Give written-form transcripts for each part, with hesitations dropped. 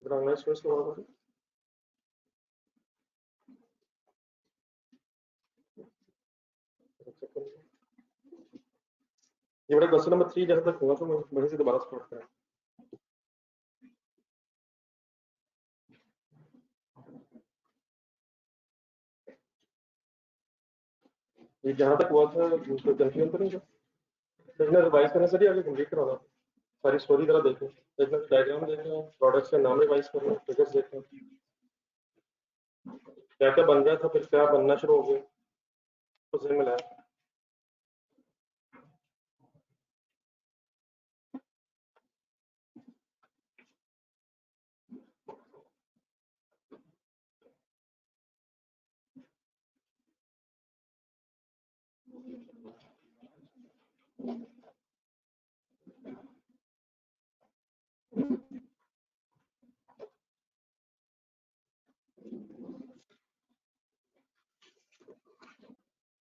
Online students को बोला ये बड़ा क्वेश्चन नंबर 3 जहां तक हुआ तो मैं वहीं से दोबारा स्टार्ट करें। ये जहां तक हुआ था तो कंफ्यूजन तो नहीं था। देखना रिवाइज करने से भी आगे कंप्लीट कराना, सारी स्टोरी जरा देखें, देखना डायग्राम देखें, प्रोडक्ट्स का नाम रिवाइज करना, फिगर्स देखें क्या क्या बन गया था फिर क्या बनना शुरू हो गया तो सही मिला।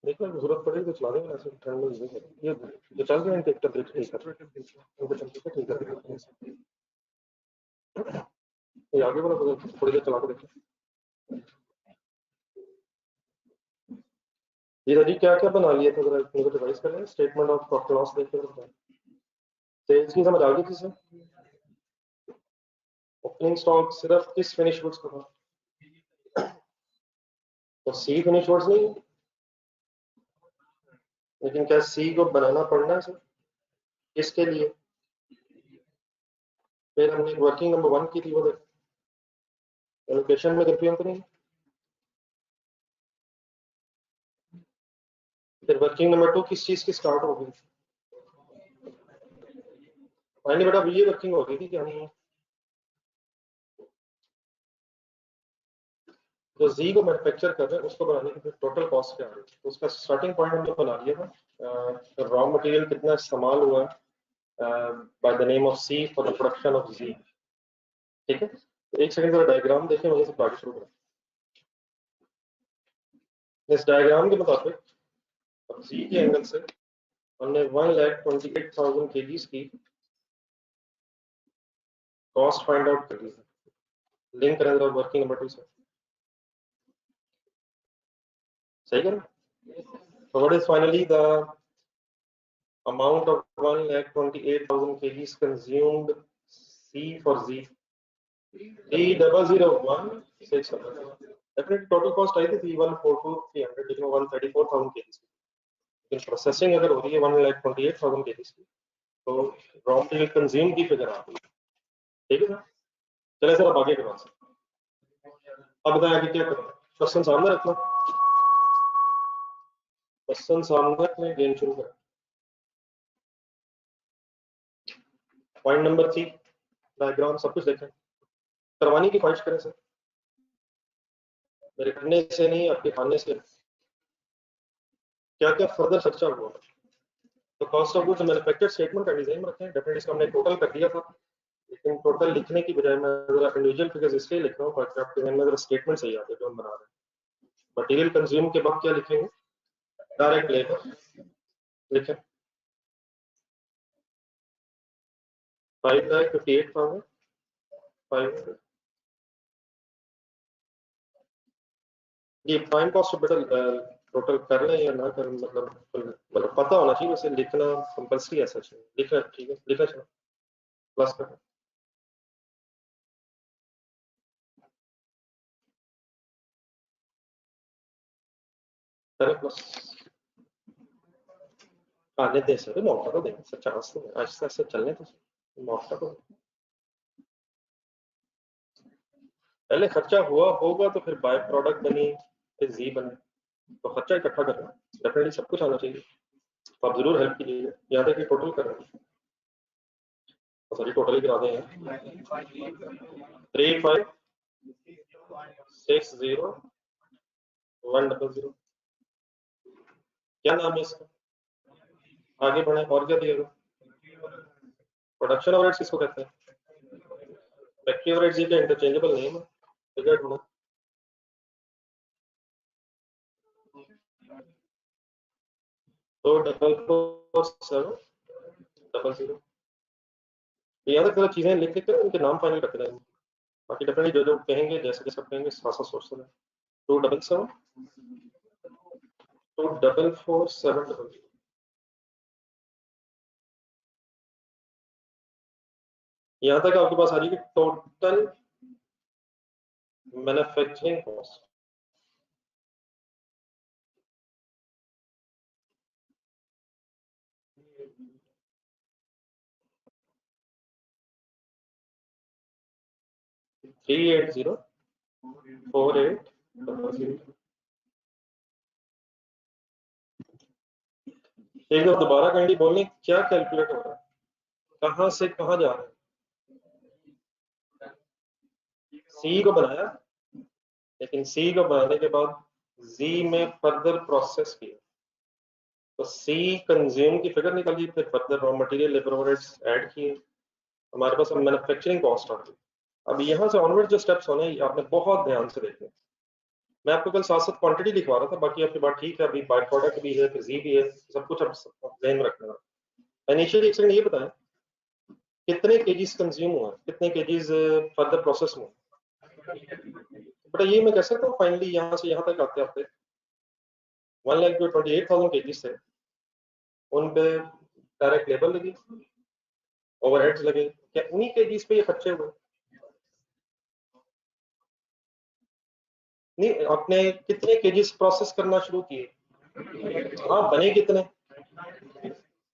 देखना जरूरत पड़ेगी तो चला देंगे, ऐसे ठंड में नहीं करें। ये जो चल रहे हैं ट्रैक्टर देख ठीक कर उनको चलते थे ठीक कर ये आगे वाला तो थोड़ी देर चला के देखें। ये दादी क्या क्या बना लिया था जरा मेरे को रिवाइज करें। स्टेटमेंट ऑफ प्रॉफिट लॉस देख के सेल्स की समझ आ गई किसे? ओपनिंग स्टॉक सिर्फ किस फिनिश गुड्स का था? तो सी फिनिश गुड्स नहीं, लेकिन क्या सी को बनाना पड़ना है सर? किसके लिए? फिर हमने वर्किंग नंबर 1 की थी वो एलोकेशन में कंफ्यूजन तो नहीं? फिर वर्किंग नंबर 2 किस चीज की स्टार्ट हो गई? फाइनली बेटा ये वर्किंग हो गई थी कि हम जो जी को मैन्युफैक्चर कर रहे हैं उसको बनाने की फिर टोटल कॉस्ट क्या आ रही है, तो उसका स्टार्टिंग पॉइंट हमने बना लिया था। रॉ मटेरियल कितना इस्तेमाल हुआ by the name of C for the production of G. ठीक है, तो एक सेकंड जरा डायग्राम देखें, वहीं से आगे शुरू करें। इस डायग्राम के मुताबिक अब जी के एंगल से हमने 1,28,000 केजीज की कॉस्ट फाइंड आउट कर ली है। लिंक करें जरा वर्किंग नंबर 2 से, सही करें। So what is finally the amount of 1,28,000 kgs consumed C for Z? 3,001,600. Definitely total cost आई थी 3,142,300, लेकिन 134,000 kgs की। लेकिन प्रोसेसिंग अगर हो रही है 1,28,000 kgs की, तो रॉ मटेरियल कंज्यूम की फिगर आ गई। ठीक है सर, चले सर अब आगे के बाद। अब बताएं आगे क्या करें। क्वेश्चन सामने रखना, क्वेश्चन सामने रखने गेम शुरू करें। पॉइंट नंबर 3 डायग्राम सब कुछ देखें, करवाने की ख्वाहिश करें सर, मेरे करने से नहीं आपके खाने से। क्या क्या फर्दर खर्चा हुआ? तो cost of goods manufactured statement का डिजाइन में रखें, डेफिनेटली इसका हमने टोटल कर दिया था, लेकिन टोटल लिखने की बजाय मैं जरा इंडिविजुअल फिगर्स इसलिए लिख रहा हूँ ताकि आपके ध्यान में जरा स्टेटमेंट सही आते जो हम बना रहे हैं। मटेरियल कंज्यूम के बाद क्या लिखेंगे? डायरेक्ट लेबर लिखें 5,58,500। ये प्राइम कॉस्ट बेटा टोटल कर लें या ना कर, मतलब पता होना चाहिए, वैसे लिखना कंपल्सरी ऐसा चाहिए लिखना। ठीक है लिखना चाहिए प्लस कर प्लस आने दे सर, मौका तो दें सर, चांस तो आहिस्ता आहिस्ता चलने तो मौका तो। पहले खर्चा हुआ होगा तो फिर बाय प्रोडक्ट बनी, फिर जी बने, तो खर्चा इकट्ठा करना डेफिनेटली सब कुछ आना चाहिए। तो आप जरूर हेल्प कीजिए, यहाँ तक कि टोटल करें, सॉरी टोटल ही करा दें। 3560,100। क्या नाम है इसका? आगे बढ़े और क्या दिएगा? प्रोडक्शन ओवरहेड्स किसको कहते हैं? फैक्ट्री ओवरहेड्स ये क्या इंटरचेंजेबल नेम है? फिगर ढूंढो। तो 44700। यहाँ तक चीजें लिख लिख कर उनके नाम फाइनल रख रहे हैं। बाकी डेफिनेटली जो जो कहेंगे जैसे जैसे कहेंगे साथ साथ सोचते रहे। 277 244 यहाँ तक आपके पास आ रही है कि total manufacturing cost three eight zero four eight एक बार दोबारा कहेंगे बोलने क्या कैलकुलेट हो रहा है, कहाँ से कहाँ जा रहा है। सी को बनाया, लेकिन सी को बनाने के बाद जी में फर्दर प्रोसेस किया, तो सी कंज्यूम की फिगर निकाली, फिर further raw material labour overheads add किए, हमारे पास अब मैन्युफैक्चरिंग कॉस्ट आ गई। अब यहाँ से ऑनवर्ड जो स्टेप्स होने आपने बहुत ध्यान से देखे। मैं आपको कल साथ साथ क्वांटिटी लिखवा रहा था, बाकी आपकी बात ठीक है, अभी बाय प्रोडक्ट भी है, फिर जी भी है, सब कुछ अब ध्यान में रखना है। इनिशियली एक सेकंड ये बताएं कितने केजीज कंज्यूम हुआ, कितने केजीज फर्दर प्रोसेस हुआ। बेटा ये मैं कह सकता हूँ फाइनली यहाँ से यहाँ तक आते आते 1,28,000 केजीज थे, उन पे डायरेक्ट लेबर लगी, ओवरहेड्स लगे, क्या उन्हीं केजीज पे ये खर्चे हुए? नहीं, आपने कितने केजीज प्रोसेस करना शुरू किए? हाँ, बने कितने,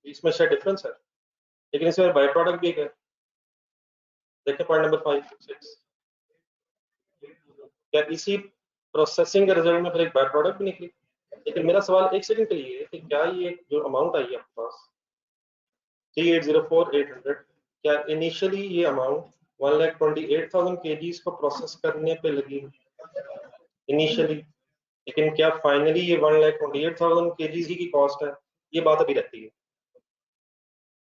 इसमें शायद डिफरेंस है, लेकिन इसमें बाय प्रोडक्ट भी है। देखिए पॉइंट नंबर 5-6, क्या इसी प्रोसेसिंग के रिजल्ट में फिर एक बाय प्रोडक्ट भी निकली? लेकिन मेरा सवाल एक सेकंड के लिए है कि क्या ये जो अमाउंट आई है आपके पास 3804800, क्या इनिशियली ये अमाउंट 1,28,000 केजीज को प्रोसेस करने पे लगी इनिशियली, लेकिन क्या फाइनली ये 1,28,000 केजीज ही की कॉस्ट है? ये बात अभी रहती है।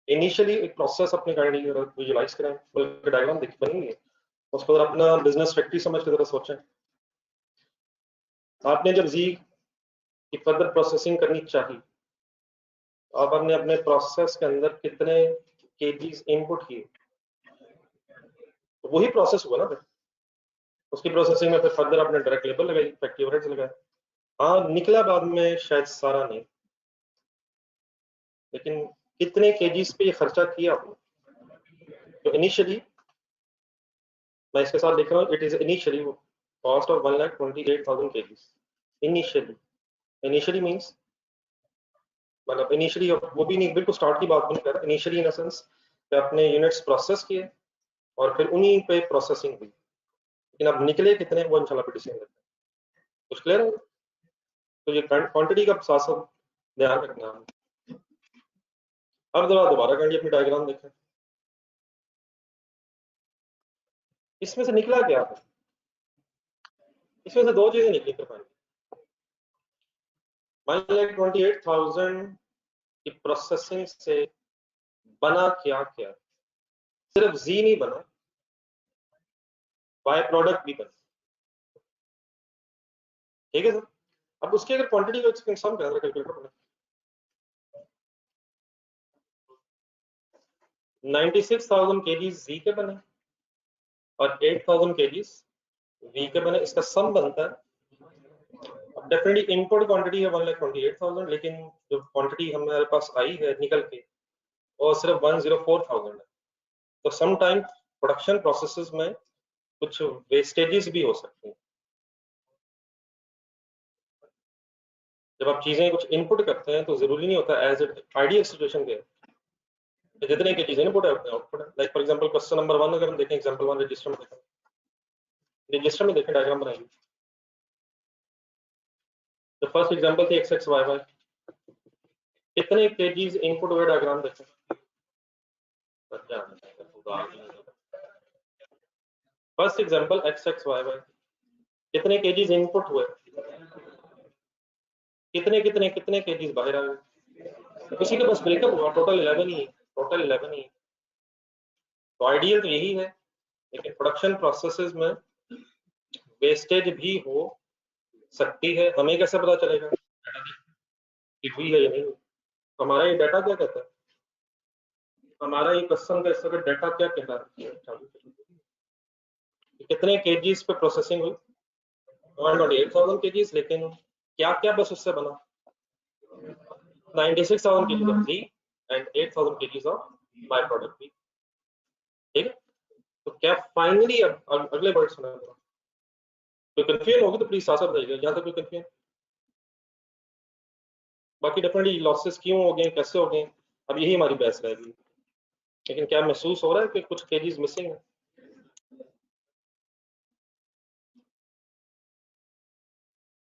इनिशियली एक प्रोसेस अपने काइंडली विजुलाइज करें, बल्कि डायग्राम देख बनेंगे, उसको अगर अपना बिजनेस फैक्ट्री समझ के जरा सोचें। आपने जब जी की फर्दर प्रोसेसिंग करनी चाहिए, आप आपने अपने प्रोसेस के अंदर कितने केजीज इनपुट किए, तो वही प्रोसेस हुआ ना फिर। उसकी प्रोसेसिंग में फिर फर्दर आपने डायरेक्ट लेबर लगाई, फैक्ट्री ओवरहेड्स लगाए, हाँ निकला बाद में शायद सारा नहीं, लेकिन कितने केजीज पे ये खर्चा किया आपने? तो इनिशियली मैं इसके साथ लिख रहा हूँ, it is initially cost of 1,28,000 KGs initially. Initially means मतलब इनिशियली वो भी नहीं, बिल्कुल स्टार्ट की बात नहीं कर रहा, इनिशियली इन सेंस कि आपने यूनिट्स प्रोसेस किए और फिर उन्हीं पे प्रोसेसिंग हुई, लेकिन अब निकले कितने वो इंशाल्लाह पे डिसीजन लेते हैं। कुछ क्लियर है? तो ये क्वांटिटी का साथ साथ ध्यान रखना है। अब दोबारा करेंगे अपनी डायग्राम देखें, इसमें से निकला क्या है? इसमें से दो चीजें निकली फिर फाइनली, 1,28,000 की प्रोसेसिंग से बना क्या क्या? सिर्फ जी नहीं बना, बाय प्रोडक्ट भी बना। ठीक है सर, अब उसकी अगर क्वांटिटी को सम करें कैलकुलेटर में, 96,000 केजीज जी के बने और 8,000 केजीज वी के बने, इसका सम बनता है। अब डेफिनेटली इनपुट क्वांटिटी है 1,28,000, लेकिन जो क्वांटिटी हमारे पास आई है निकल के वो सिर्फ 104,000 है। तो सम टाइम प्रोडक्शन प्रोसेसेस में कुछ वेस्टेजेस भी हो सकते हैं। जब आप चीजें कुछ इनपुट करते हैं तो जरूरी नहीं होता एज आइडियल सिचुएशन के जितने की चीजें इनपुट है उतने आउटपुट है। Like for example question number 1 अगर हम देखें, एग्जांपल 1 रजिस्टर में देखें, रजिस्टर में देखें डायग्राम बनाइए। तो फर्स्ट एग्जांपल थी एक्स एक्स वाई वाई, कितने केजीज इनपुट हुए डायग्राम देखें। First example X X Y Y, कितने केजीज इनपुट हुए, कितने कितने कितने केजीज बाहर आ गए। किसी के पास ब्रेकअप हुआ, टोटल 11 ही, टोटल 11 ही। तो आइडियल तो यही है, लेकिन प्रोडक्शन प्रोसेसेस में वेस्टेज भी हो सकती है। हमें कैसे पता चलेगा कि हुई है या नहीं? तो हमारा ये डाटा क्या कहता है, हमारा ये क्वेश्चन का इसका डाटा क्या कहता है? कितने केजीज पे प्रोसेसिंग हुई? 128,000 केजीज, लेकिन क्या क्या बस उससे बना? 96,000 kgs of we and 8,000 kgs of byproduct V. ठीक है, तो क्या फाइनली अगले वर्ड सुना, तो कंफ्यूजन होगी तो प्लीज साथ साथ बताइएगा जहां तक कोई कंफ्यूजन। बाकी डेफिनेटली लॉसेस क्यों हो गए, कैसे हो गए, अब यही हमारी बहस रहेगी। लेकिन क्या महसूस हो रहा है कि कुछ केजीज मिसिंग है?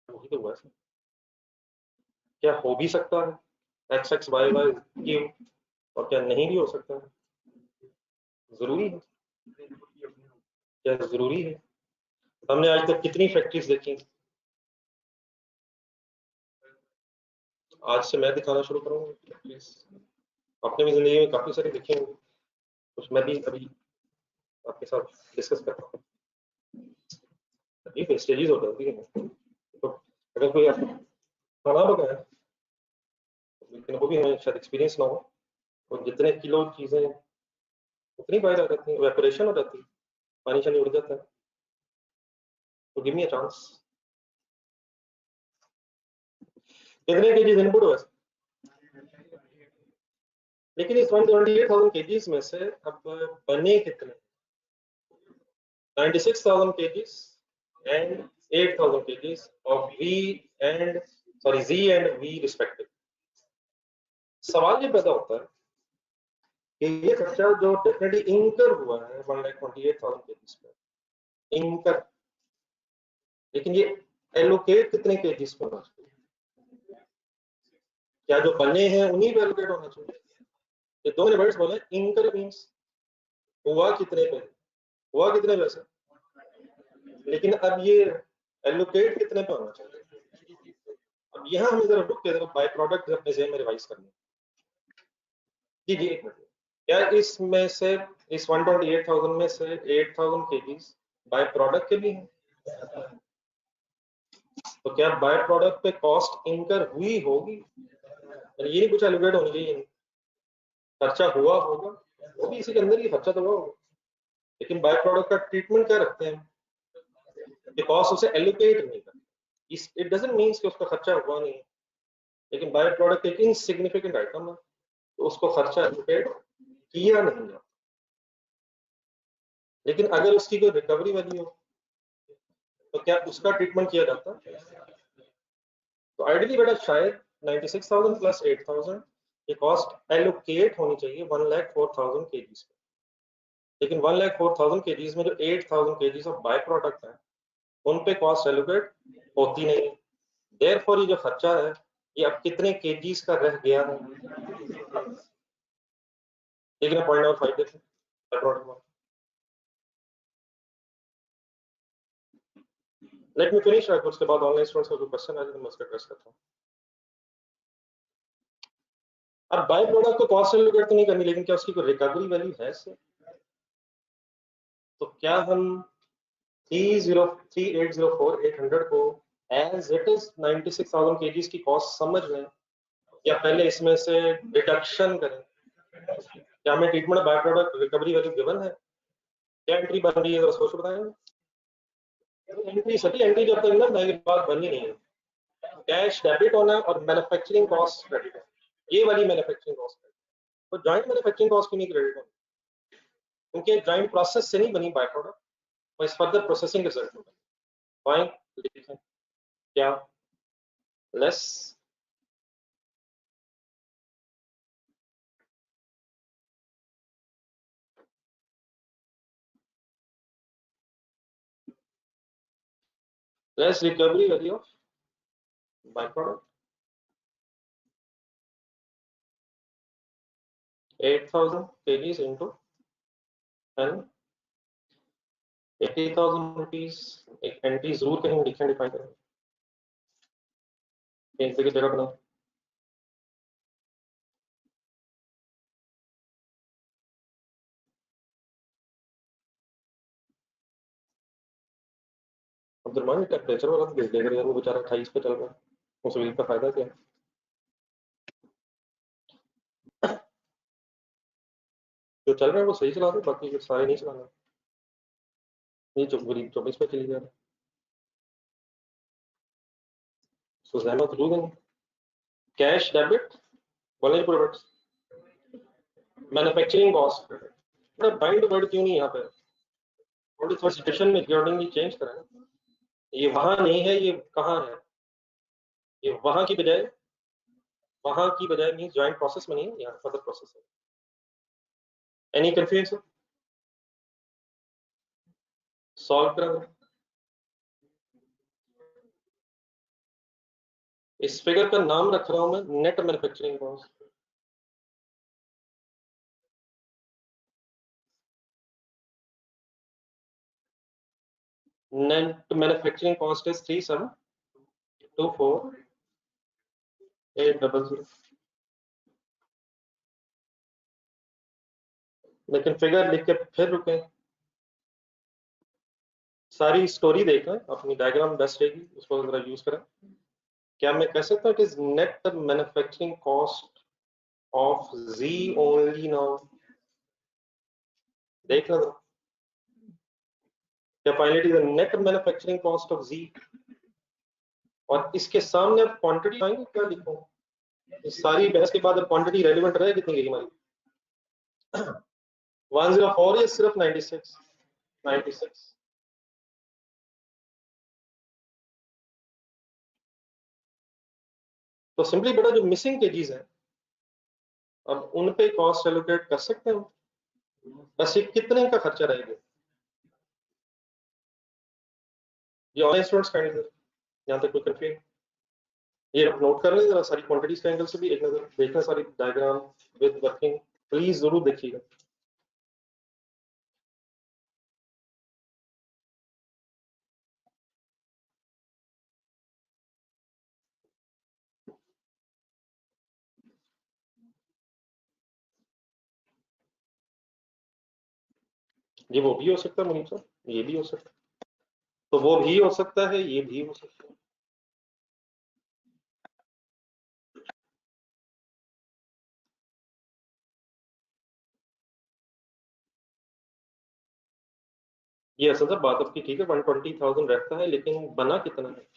वही तो हुआ है। क्या हो भी सकता है एक्स एक्स वाई वाई क्यों, और क्या नहीं भी हो सकता है? जरूरी है? क्या जरूरी है? हमने आज तक कितनी फैक्ट्रीज देखी? आज से मैं दिखाना शुरू करूंगा फैक्ट्रीज। आपने भी जिंदगी में काफी सारी देखी होंगी, कुछ मैं भी अभी आपके साथ डिस्कस करता हूँ। ये वेस्टेजेस हो जाती है, तो अगर कोई खाना पकाए, लेकिन वो भी हमें शायद एक्सपीरियंस ना हो, तो जितने किलो चीजें उतनी बाहर आ जाती है, वेपोरेशन हो जाती है, पानी शानी उड़ जाता है। तो गिव मी अ चांस। कितने केजीज इनपुट हुआ? लेकिन इस 128,000 केजीज में से अब बने कितने? 96,000 kgs and 8,000 kgs of we and sorry जी एंड वी रिस्पेक्टिव। सवाल ये पैदा होता है कि ये खर्चा जो डेफिनेटली इंकर हुआ है 128,000 केजीज पे, इंकर, लेकिन ये एलोकेट कितने केजीज पे होना चाहिए? क्या जो बने हैं उन्हीं पे एलोकेट होना चाहिए? ये दो मैंने वर्ड्स बोले, इंकर मींस हुआ कितने पे, हुआ कितने पैसे, लेकिन अब ये एलोकेट कितने पे होना चाहिए? अब यहाँ हमें जरा रुक के जरा बाय प्रोडक्ट अपने जेहन में रिवाइज करनी। जी जी, एक मिनट। क्या इसमें से इस 128,000 में से 8,000 केजीज बाय प्रोडक्ट के भी हैं? तो क्या बाय प्रोडक्ट पे कॉस्ट इनकर हुई होगी? ये नहीं कुछ एलोकेट होनी चाहिए, खर्चा हुआ होगा, वो भी इसी के अंदर ही खर्चा तो हुआ होगा, लेकिन बाय प्रोडक्ट का ट्रीटमेंट क्या रखते हैं कि कॉस्ट उसे एलोकेट नहीं करते। इट डजंट मींस कि उसका खर्चा हुआ नहीं है, लेकिन बाय प्रोडक्ट एक इनसिग्निफिकेंट आइटम है, तो उसको खर्चा एलोकेट किया नहीं जाता। लेकिन अगर उसकी कोई रिकवरी वाली हो तो क्या उसका ट्रीटमेंट किया जाता है? तो आइडियली बेटा शायद 96,000 प्लस 8,000 ये कॉस्ट एलोकेट होनी चाहिए 1,04,000 केजीज पे, लेकिन 1,04,000 केजीज में जो 8,000 केजीज ऑफ बाय प्रोडक्ट है उन पे कॉस्ट एलोकेट होती नहीं। देयरफॉर ये जो खर्चा है ये अब कितने केजीज का रह गया है? लेकिन पॉइंट नंबर 5 देखें, लेट मी फिनिश, उसके बाद ऑनलाइन स्टूडेंट्स का जो क्वेश्चन है मैं उसका एड्रेस करता हूँ। अब बाय प्रोडक्ट को कॉस्ट एलोकेट तो नहीं करनी, लेकिन क्या उसकी कोई रिकवरी वैल्यू है इससे? तो क्या हम 3804 को एज इट इज 96,000 केजीज की कॉस्ट समझ लें, या पहले इसमें से डिडक्शन करें? क्या हमें treatment by product recovery value given है? क्या एंट्री बन रही है जरा सोच बताएं। एंट्री सभी एंट्री जब तक ना नई बात बनी नहीं है, कैश डेबिट होना और मैन्युफैक्चरिंग कॉस्ट क्रेडिट है, ये वाली मैन्युफैक्चरिंग कॉस्ट है। तो जॉइंट मैन्युफैक्चरिंग कॉस्ट की नहीं क्रेडिट होनी, क्योंकि जॉइंट प्रोसेस से नहीं बनी बाय प्रोडक्ट, और इस फर्दर प्रोसेसिंग रिजल्ट में फाइन लिखें क्या less recovery value of by product 8,000 kgs into and 80,000 rupees। एक एंट्री जरूर कहीं लिखें, डिफाइन करें एक जगह बना। अब्दुलरमान टेम्परेचर वाला तो भेज देगा यार, वो बेचारा 28 पे चल रहा है, उस व्हील का फायदा क्या है? जो चल रहा है वो सही चला दो, बाकी सारे नहीं चलाना। ये 24 पे चली जा रहा है। सुजैना तो losing. Cash debit, wallet products, manufacturing cost. Bind word क्यों नहीं यहाँ पे? थोड़ी थोड़ी सिचुएशन में अकॉर्डिंगली चेंज करें। ये वहां नहीं है, ये कहाँ है? ये वहां की बजाय मीन ज्वाइंट प्रोसेस में नहीं है, यहाँ फर्दर प्रोसेस है। Any confusion? सॉल्व करें। इस फिगर का नाम रख रहा हूं मैं net manufacturing cost. Net manufacturing cost is 3724,800। लेकिन फिगर लिख के फिर रुके, सारी स्टोरी देखें, अपनी डायग्राम बेस्ट रहेगी, उसको जरा यूज करें। क्या मैं कह सकता हूँ it is net manufacturing cost of Z only now? देखना जरा, क्या finally is net manufacturing cost of Z? और इसके सामने अब क्वांटिटी आएंगे, क्या लिखूं? इस सारी बहस के बाद अब क्वांटिटी रेलिवेंट रहे कितनी गई हमारी? 104 या सिर्फ 96? तो सिंपली बेटा जो मिसिंग केजीज है, अब उन पे कॉस्ट एलोकेट कर सकते हैं। बस ये कितने का खर्चा रहेगा? ये ऑनलाइन स्टूडेंट्स का एंगल, यहाँ तक कोई कंफ्यूजन? ये नोट कर लें जरा, सारी क्वांटिटीज के एंगल से भी एक नजर देखना, सारी डायग्राम विद वर्किंग प्लीज जरूर देखिएगा। ये वो भी हो सकता है मुनीब साहब, ये भी हो सकता है, तो वो भी हो सकता है, ये भी हो सकता है। ये असल से बात आपकी ठीक है, 120,000 रहता है, लेकिन बना कितना है?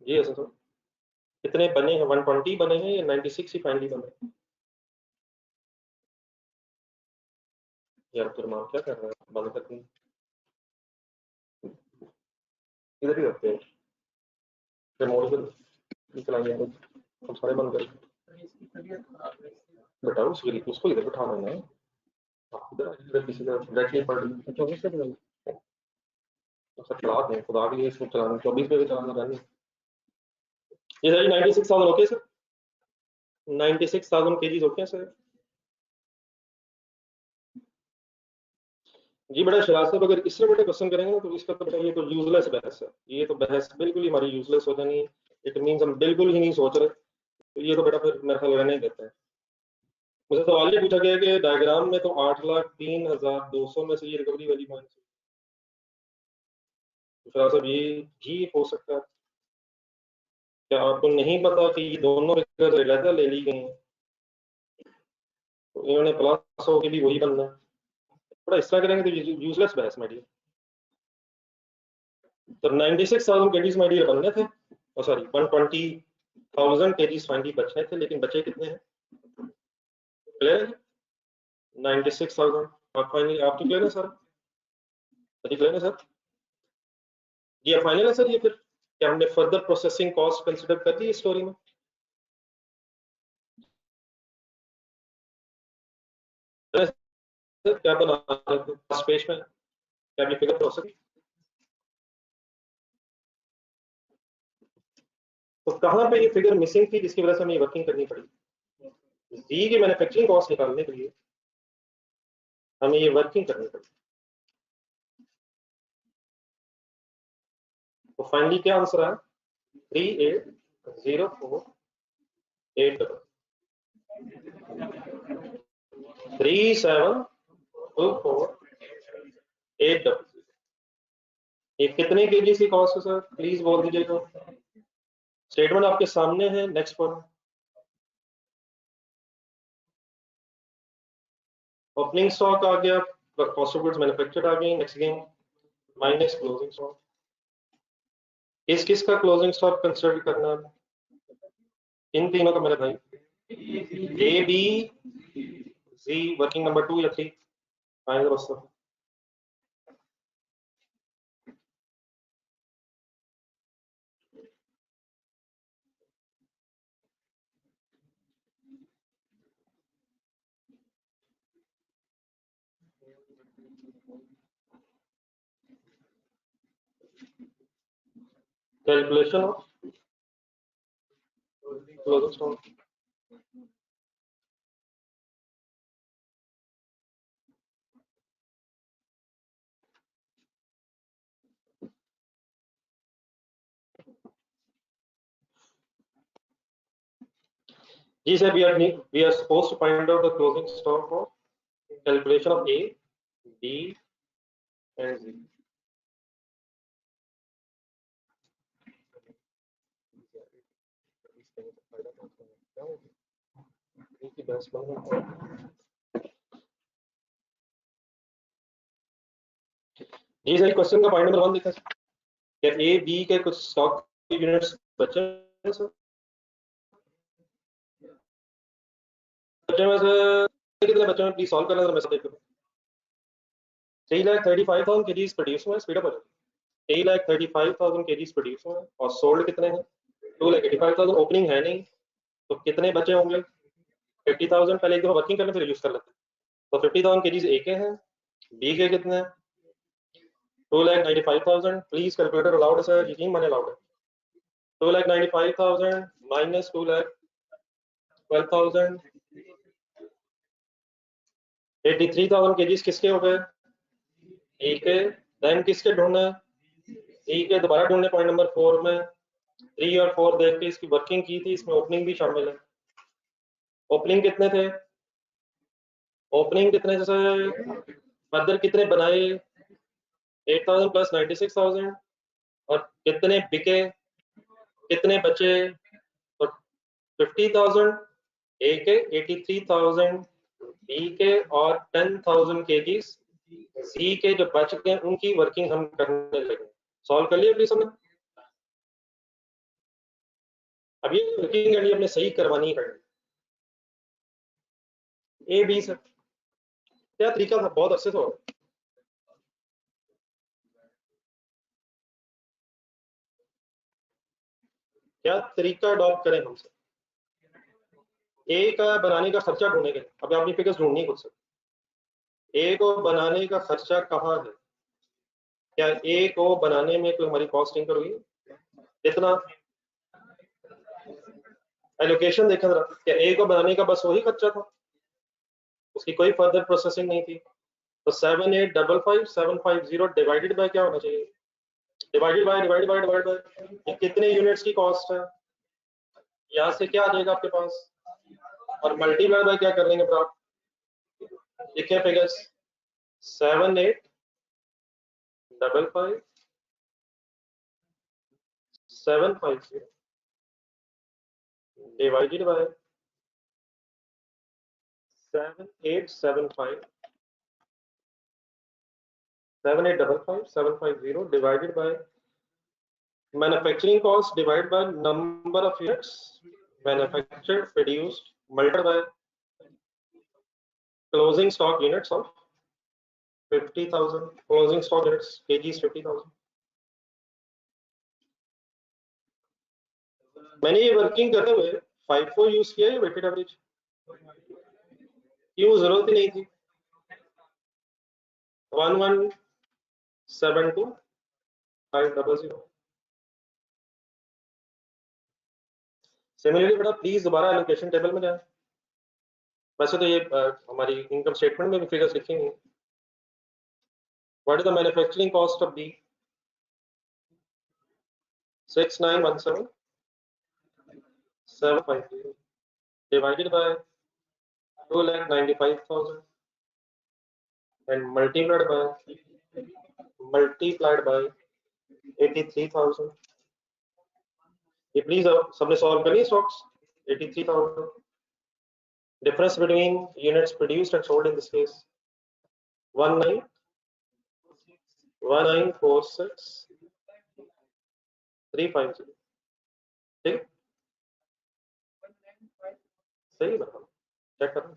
ये असल से कितने बने हैं? 120 बने हैं या 96 ही फाइनली बने हैं? यार तुरमान क्या कर रहे हैं, बंद करके इधर ही रखते हैं, रिमोट इधर निकलाएंगे यार, हम सारे बंद करें। बेटा उसको इधर बैठा लेना है, आप इधर किसी का डायरेक्टली पढ़ रही है। 24 पे चलाना तो सर चला दें, खुदा के लिए इसको चलाना, 24 पे भी चलाना रहने। ये sir 96,000 okay sir, 96,000 KGs okay sir. जी बेटा शराज साहब, अगर इससे बेटा क्वेश्चन करेंगे ना तो इसका तो बेटा ये तो यूजलेस बहस है, ये तो बहस बिल्कुल ही हमारी यूजलेस हो जानी है। इट मींस हम बिल्कुल ही नहीं सोच रहे, तो ये तो बेटा फिर मेरे ख्याल रहने ही देते हैं। मुझे सवाल ये पूछा गया कि डायग्राम में तो 8,03,200 में से ये रिकवरी वाली माइनस, तो शराज साहब ये भी हो सकता है। क्या आपको नहीं पता कि ये दोनों फिगर्स अलग ले ली गई हैं, तो इन्होंने प्लस होके भी वही बनना है? थोड़ा इस तरह करेंगे तो यूजलेस बहस माय डियर। तो 96,000 केजीज माय डियर बनने थे, सॉरी 120,000 केजीज फाइनली बचने थे, लेकिन बचे कितने हैं? क्लियर है? 96,000। आप फाइनली, आप तो क्लियर है सर? सर क्लियर है सर? ये फाइनल है सर? ये फिर क्या हमने फर्दर प्रोसेसिंग कॉस्ट कंसिडर कर दी स्टोरी में? सर क्या बना रहे थे फर्स्ट पेज में, क्या ये फिगर प्रोसेस? तो कहाँ पे ये फिगर मिसिंग थी जिसकी वजह से हमें वर्किंग करनी पड़ी? जी की मैन्युफैक्चरिंग कॉस्ट निकालने के लिए हमें ये वर्किंग करनी पड़ी। तो फाइनली क्या आंसर है? 3804,8 3724,8। ये कितने केजी की कॉस्ट है सर, प्लीज बोल दीजिएगा। स्टेटमेंट आपके सामने है, नेक्स्ट पर ओपनिंग स्टॉक आ गया, कॉस्ट ऑफ गुड्स मैन्युफैक्चर्ड आ गई, next game minus closing stock. किस किस का क्लोजिंग स्टॉक कंसिडर करना है? इन तीनों का मेरे भाई, A B C, working number 2 या 3 आएगा दोस्तों। Calculation of closing stock. जी sir, we are supposed to find out the closing stock of calculation of A, B and C. जी सर, क्वेश्चन का पॉइंट नंबर 1 लिखा है, क्या ए बी के कुछ स्टॉक यूनिट्स बचे हैं सर? बचे में से कितने बचे हैं प्लीज सॉल्व करना, मैं देख लूं। 3,35,000 kgs प्रोड्यूस हुए, स्पीड अप हो जाए। 3,35,000 kgs प्रोड्यूस हुए और सोल्ड कितने हैं? 2,85,000। ओपनिंग है नहीं तो कितने बचे होंगे? 50,000। पहले एक दफा वर्किंग करने फिर यूज कर लेते हैं। तो 50,000 kgs ए के हैं, बी के कितने हैं? 2,95,000। प्लीज कैलकुलेटर अलाउड है सर, यकीन माने अलाउड है। 2,95,000 माइनस 2,12,000, 83,000 kgs किसके हो गए? ए के। देन किसके ढूंढना है? ए के दोबारा ढूंढने पॉइंट नंबर 4 में। 3 और 4 देख के इसकी वर्किंग की थी, इसमें ओपनिंग भी शामिल है। ओपनिंग कितने थे? ओपनिंग कितने जैसे फर्दर कितने बनाए? 8,000 प्लस 96,000। और कितने बिके, कितने बचे? तो 50,000 ए के, 83,000 बी के और 10,000 kgs सी के जो बच गए उनकी वर्किंग हम करने लगे। सॉल्व कर लिया प्लीज हमने। अब ये वर्किंग हमने सही करवानी है। ए बी सर क्या तरीका था, बहुत अच्छे से हो। क्या तरीका अडॉप्ट करें हमसे? ए का बनाने का खर्चा ढूंढेंगे, अब आपने फिगर्स ढूंढनी है खुद से। ए को बनाने का खर्चा कहाँ है? क्या ए को बनाने में कोई हमारी कॉस्ट इनकर हुई? कितना? एलोकेशन देखा जरा, क्या ए को बनाने का बस वही खर्चा था, उसकी कोई फर्दर प्रोसेसिंग नहीं थी? तो 7,855,750 डिवाइडेड बाय क्या होना चाहिए? डिवाइडेड बाय कितने यूनिट्स की कॉस्ट है? यहाँ से क्या आ जाएगा आपके पास, और मल्टीप्लाई बाय क्या कर लेंगे आप? लिखे figures 7,855,750 divided by 7,855,750 divided by manufacturing cost divided by number of units manufactured, produced, multiplied by closing stock units of 50,000. Closing stock units kgs 50,000. मैंने ये वर्किंग करते हुए 5-4 यूज किया है, वेटेड एवरेज क्यों जरूरत ही नहीं थी। 1172,500। सिमिलरली बेटा प्लीज दोबारा एलोकेशन टेबल में जाए। वैसे तो ये हमारी इनकम स्टेटमेंट में भी फिगर्स लिखी हुई हैं। What is the manufacturing cost of B? 6,917,750 divided by 2,95,000 and multiplied by 83,000। ये प्लीज सबने सॉल्व करनी है stocks. 83,000 Difference between units produced and sold in this case 1946,350. ठीक, सही बताओ, चेक करो।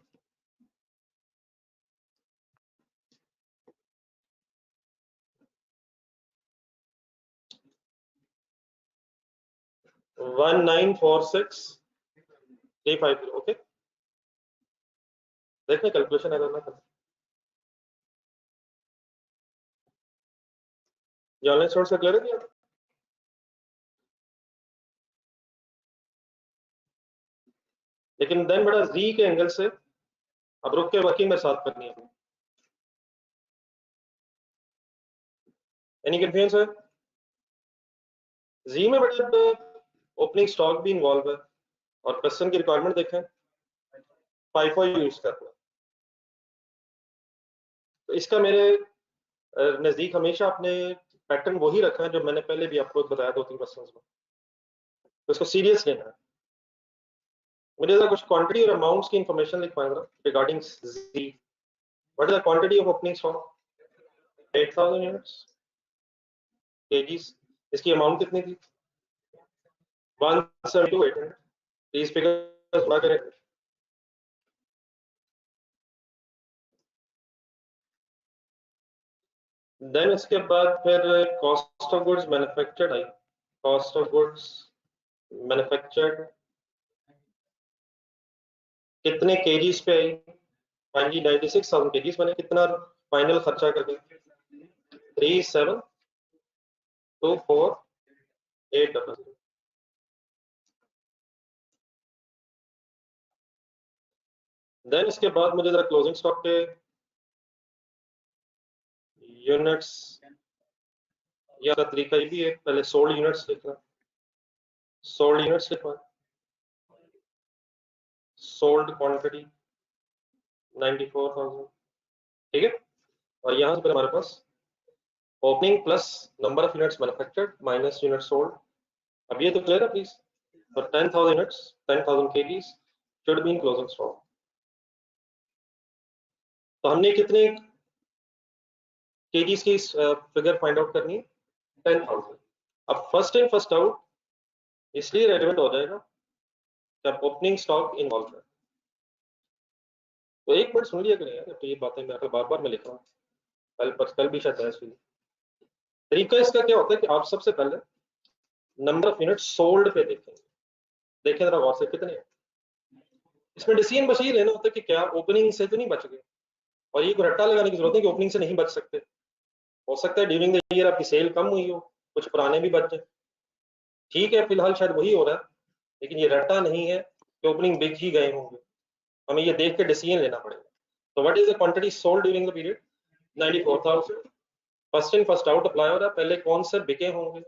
वन 1946,350। ओके, देखते कैलकुलेशन अगर ना करें। ये ऑनलाइन सोर्स से क्लियर है क्या? लेकिन देन बड़ा जी के एंगल से अब रुक के वर्किंग में साथ करनी है। Any confusion sir? जी में बड़ा ओपनिंग स्टॉक भी इन्वॉल्व है और क्वेश्चन की रिक्वायरमेंट देखें फाइफो यूज करना। तो इसका मेरे नजदीक हमेशा आपने पैटर्न वही रखा है जो मैंने पहले भी आपको बताया 2-3 क्वेश्चन में, तो इसको सीरियस लेना है। मुझे जरा कुछ क्वांटिटी और अमाउंट्स की इंफॉर्मेशन लिखवाएगा रिगार्डिंग जी। What is the quantity of opening stock? 8000 units KGs. इसकी अमाउंट कितनी थी? 172,800। प्लीज फिगर थोड़ा करें। देन इसके बाद फिर cost of goods manufactured I. Cost of goods manufactured कितने केजीस पे आई? हाँ जी 96,000 केजीस। मैंने कितना फाइनल खर्चा करके 3724,800। देन इसके बाद मुझे जरा क्लोजिंग स्टॉक के यूनिट्स या तरीका ये भी है, पहले सोल्ड यूनिट्स लिखना। सोल्ड यूनिट्स लिखना, सोल्ड क्वांटिटी 94,000। ठीक है, और यहाँ से हमारे पास opening plus number of units manufactured minus unit sold. अब ये तो क्लियर है प्लीज? तो 10,000 units 10,000 KGs should be in closing stock. तो हमने कितने केजीस की फिगर फाइंड आउट करनी है? 10,000। अब फर्स्ट इन फर्स्ट आउट इसलिए रेलेवेंट हो जाएगा जब ओपनिंग स्टॉक इन्वॉल्व है। तो एक मिनट सुन लिया करें यार, तो ये बातें मैं बार बार मैं लिख रहा हूँ, कल भी शायद बहस हुई। तरीका इसका क्या होता है कि आप सबसे पहले नंबर ऑफ यूनिट सोल्ड पे देखेंगे। देखें जरा गौर से कितने हैं। इसमें डिसीजन बस ये लेना होता है कि क्या ओपनिंग से तो नहीं बच गए, और ये रट्टा लगाने की जरूरत नहीं कि ओपनिंग से नहीं बच सकते। हो सकता है ड्यूरिंग द ईयर आपकी सेल कम हुई हो, कुछ पुराने भी बच जाए। ठीक है, फिलहाल शायद वही हो रहा है, लेकिन ये रट्टा नहीं है कि ओपनिंग बिक ही गए होंगे। हमें ये देख के डिसीजन लेना पड़ेगा। तो what is the quantity sold during the period? 94,000। First in first out apply हो रहा है, पहले कौन से बिके होंगे?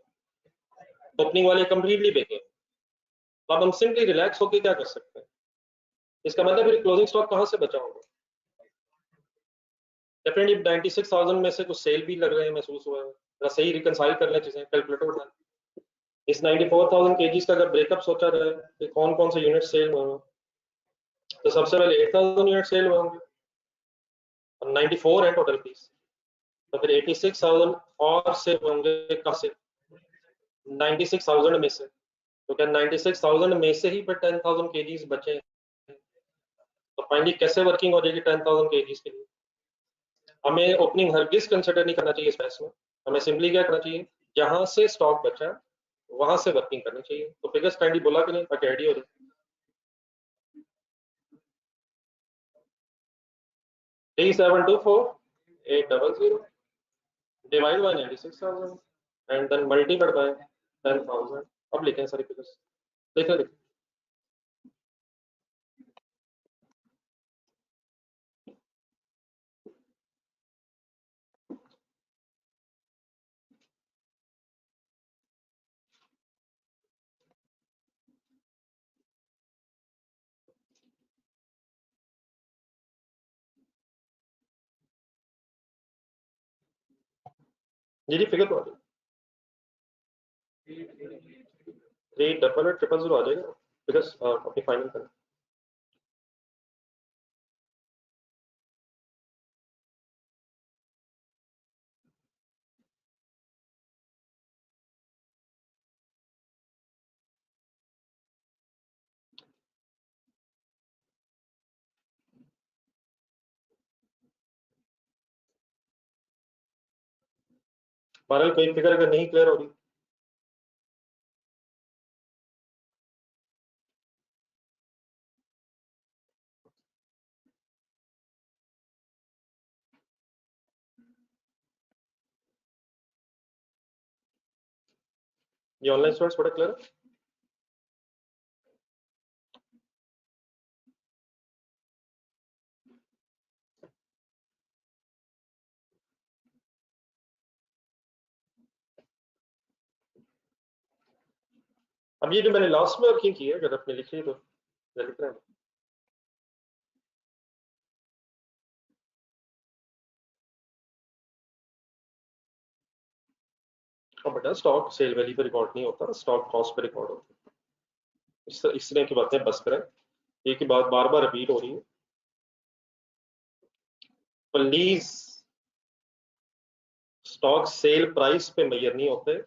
ओपनिंग वाले कंप्लीटली बिके। तो अब हम सिंपली रिलैक्स होकर क्या कर सकते हैं? इसका मतलब फिर क्लोजिंग स्टॉक कहां से बचा होगा? डेफिनेटली 96,000 में से कुछ सेल भी लग रहे हैं, महसूस हुआ है। जरा सही रिकंसाइल कर लें चीजें, कैलकुलेटर उठा। इस 94,000 केजीज का अगर ब्रेकअप सोचा जाए कि कौन कौन से यूनिट सेल हुए हैं, तो सबसे पहले 8,000 यूनिट सेल हुए होंगे और 94 है टोटल पीस। तो फिर 86,000 और से होंगे कहाँ से? 96,000 में से। तो क्या 96,000 में से ही फिर 10,000 केजीज बचे? तो फाइनली कैसे वर्किंग हो जाएगी 10,000 केजीज के लिए? हमें ओपनिंग हरगिज कंसिडर नहीं करना चाहिए इस बहस में। हमें सिंपली क्या करना चाहिए, जहां से स्टॉक बचा है वहां से वर्किंग करनी चाहिए। तो फिगर्स काइंडली बोला कि नहीं, ताकि आइडिया हो जाए। 3724,800 divide by 96,000 and then multiplied by 10,000। अब लिखें सारी फिगर्स, देख लें। जी फिगर तो आ जाएगी 388,000 आ जाएगा। फिगर्स अपनी फाइनल करें। बहरहाल कोई फिगर अगर नहीं क्लियर हो रही, ये ऑनलाइन स्टूडेंट्स बड़ा क्लियर है। अब ये जो मैंने लास्ट में वर्किंग की है, अगर आपने लिखी है तो लिख रहे हैं। हाँ बेटा, स्टॉक सेल वैल्यू पे रिकॉर्ड नहीं होता, स्टॉक कॉस्ट पे रिकॉर्ड होता है। इस तरह की बातें बस करें, ये की बात बार बार रिपीट हो रही है। प्लीज, स्टॉक सेल प्राइस पे मेजर नहीं होते,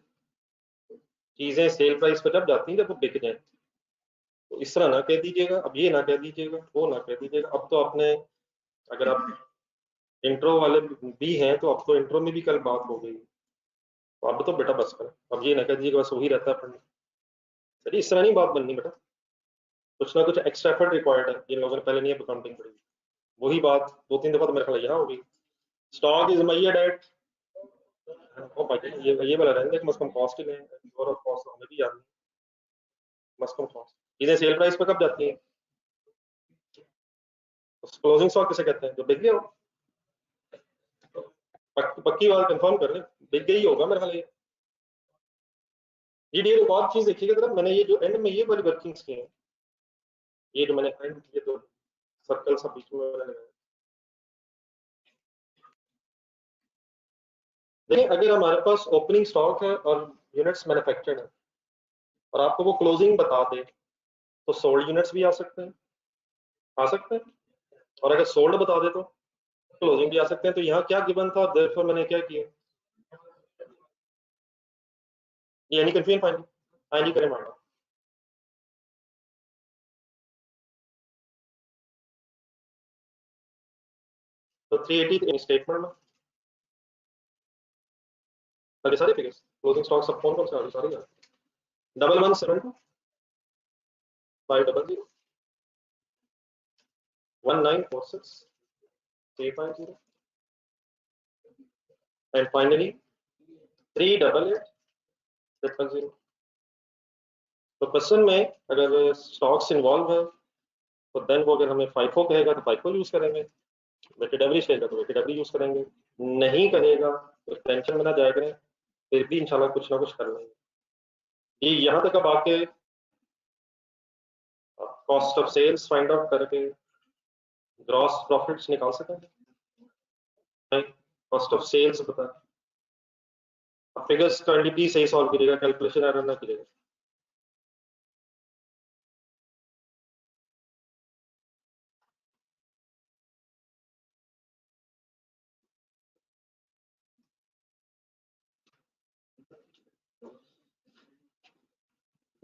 चीजें सेल प्राइस पे जब जाती हैं जब वो बिक जाए। तो इस तरह ना कह दीजिएगा, अब ये ना कह दीजिएगा, वो ना कह दीजिएगा। अब तो आपने, अगर आप इंट्रो वाले भी हैं तो अब तो इंट्रो में भी कल बात हो गई, तो अब तो बेटा बस करें। अब ये ना कह दीजिएगा बस वही रहता है पढ़ने। चलिए, इस तरह नहीं बात बननी बेटा, कुछ ना कुछ एक्स्ट्रा एफर्ट रिक्वायर्ड है जिन लोगों ने पहले नहीं अकाउंटिंग पढ़ी। वही बात दो तीन दफा तो मेरे ख्याल यहाँ हो गई। स्टॉक इज मेजर्ड एट, ओ भाई ये वाला रहेंगे कि मस्ट कम कॉस्ट ही लें, और ऑफ कॉस्ट हमें भी याद नहीं। मस्ट कम कॉस्ट चीजें सेल प्राइस पे कब जाती हैं? क्लोजिंग स्टॉक किसे कहते हैं? जो बिक गया हो। पक्की बात कंफर्म कर लें, बिक गई होगा मेरे ख्याल। ये एक और चीज देखिएगा जरा, मैंने ये जो एंड में ये वाली वर्किंग्स की हैं, ये जो मैंने एंड किए तो सर्कल सब बीच में मैंने लगाए। देखिए, अगर हमारे पास ओपनिंग स्टॉक है और यूनिट्स मैन्युफैक्चर्ड है और आपको वो क्लोजिंग बता दे, तो सोल्ड यूनिट्स भी आ सकते हैं, आ सकते हैं। और अगर सोल्ड बता दे तो क्लोजिंग भी आ सकते हैं। तो यहाँ क्या गिवन था, देयरफॉर मैंने क्या किया, ये यानी कंफ्यूजन फाइंड। हाँ जी, करें मांगा। तो 380 स्टेटमेंट में सारे फिगर्स क्लोजिंग स्टॉक सब कौन कौन से आ रहे सारे। 1172 500 1946 350 and finally 388 000। तो क्वेश्चन में अगर स्टॉक्स इन्वॉल्व है तो देन वो अगर हमें फाइफो कहेगा तो फाइफो यूज करेंगे, वेटेड एवरेज कहेगा तो वेटेड एवरेज यूज करेंगे, नहीं करेगा तो टेंशन में ना जाया करें, फिर भी इंशाल्लाह कुछ ना कुछ कर लेंगे। ये यहाँ तक अब आके cost of sales find out करके ग्रॉस प्रॉफिट्स निकाल सकेंगे। कॉस्ट ऑफ सेल्स पता है, फिगर्स क्वांटिटी सही सॉल्व करिएगा, कैलकुलेशन एरर ना करिएगा।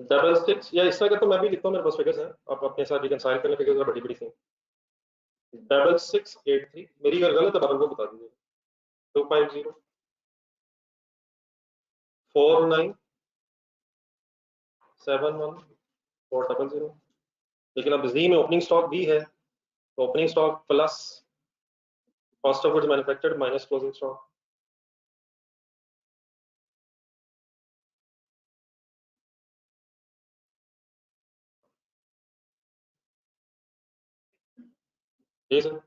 डबल सिक्स या इस तरह का तो मैं भी लिखता हूँ, मेरे पास फिगर्स हैं, आप अपने साथ रिकंसाइल कर लें, फिगर्स बड़ी बड़ी थी। 6683, मेरी अगर गलत है डबल को बता दीजिए। 250 4971 400। लेकिन अब जी में ओपनिंग स्टॉक भी है, तो opening stock plus cost of goods manufactured minus closing stock. जी सर,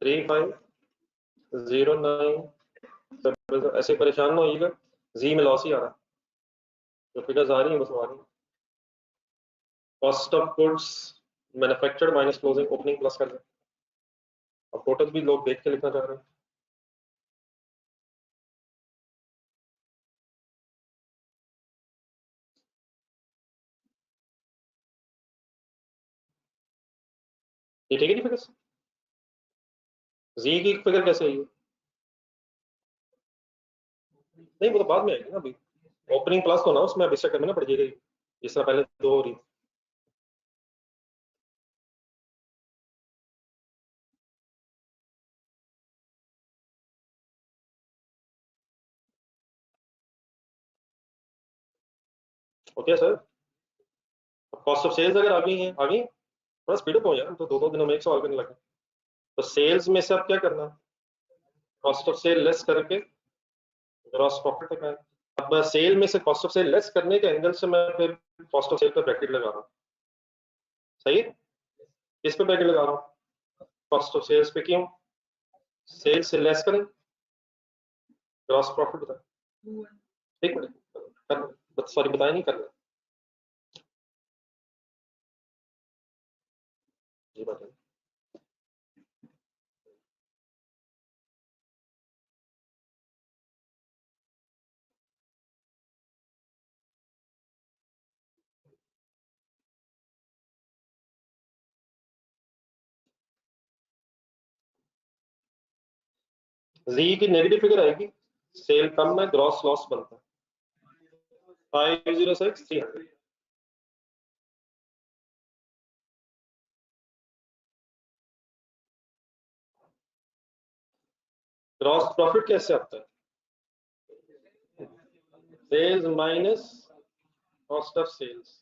3509। ऐसे परेशान ना होइएगा, जी में लॉस ही आ रहा है, जो फिगर्स आ रही है बस आ रही है। Cost of goods manufactured minus closing opening plus कर दें। अब टोटल भी लोग देख के लिखना चाह रहे हैं। ये ठीक है जी फिगर्स। जी की फिगर कैसे आई है? नहीं, वो तो बाद में आएगी ना, अभी ओपनिंग प्लस तो ना उसमें अभी सेकंड में ना पड़ जाएगी, जिस तरह पहले दो हो रही। Okay sir, cost of sales अगर आ गई थोड़ा स्पीड अप हो यार, तो 2 दिनों में एक सवाल करने लगे। तो सेल्स में से अब क्या करना, कॉस्ट ऑफ सेल लेस करके ग्रॉस प्रॉफिट तक आए। अब सेल में से कॉस्ट ऑफ सेल लेस करने के एंगल से मैं फिर कॉस्ट ऑफ सेल पे ब्रैकेट लगा रहा हूँ। सही है, किस पे ब्रैकेट लगा रहा हूँ, कॉस्ट ऑफ सेल्स पे। क्यों, सेल से लेस करें ग्रॉस प्रॉफिट बताए, ठीक है, सॉरी बताया नहीं करना जी, बताइए। जी की नेगेटिव फिगर आएगी, सेल कम में ग्रॉस लॉस बनता है 506 300। ग्रॉस प्रॉफिट कैसे आता है, sales minus cost of sales.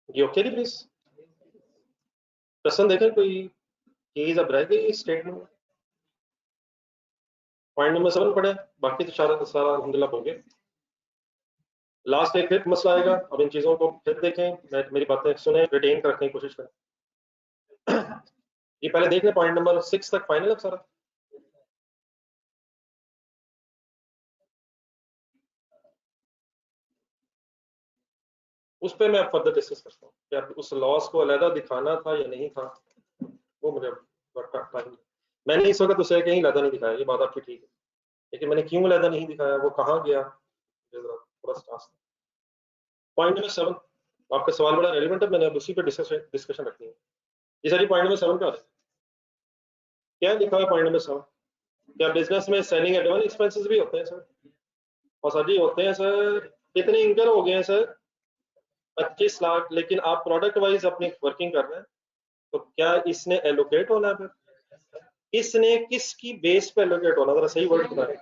ये ओके जी प्लीज, प्रश्न देखें कोई चीज अब रह गई स्टेटमेंट। पॉइंट नंबर 7 पढ़े, बाकी तो सारा सारा अलहमदुलिल्लाह हो गया। लास्ट एक फिर मसला आएगा, अब इन चीजों को फिर देखें, मेरी बातें सुने, रिटेन करने की कोशिश करें। ये पहले देख लें, पॉइंट नंबर 6 तक फाइनल है सारा। उस पर मैं अब फर्दर डिस्कस करता हूँ कि आप उस लॉस को अलहदा दिखाना था या नहीं था, वो मुझे टाइम। मैंने इस वक्त उसे कहीं अलहदा नहीं दिखाया, ये बात आपकी ठीक है, लेकिन मैंने क्यों अलहदा नहीं दिखाया, वो कहाँ गया, थोड़ा सा। पॉइंट नंबर 7, आपका सवाल बड़ा रेलिवेंट है, मैंने अब उसी पे डिस्कशन रखनी है। ये सारी पॉइंट नंबर 7 पे आ रहे हैं। क्या लिखा है पॉइंट नंबर 7, क्या बिजनेस में सेलिंग एडवांस एक्सपेंसेस भी होते हैं सर, और सर जी होते हैं सर। कितने इंकर हो गए हैं सर, 25 लाख, लेकिन आप प्रोडक्ट वाइज अपनी वर्किंग कर रहे हैं, तो क्या इसने एलोकेट होना है फिर, इसने किसकी बेस पे एलोकेट होना, जरा सही वर्ड बता रहे।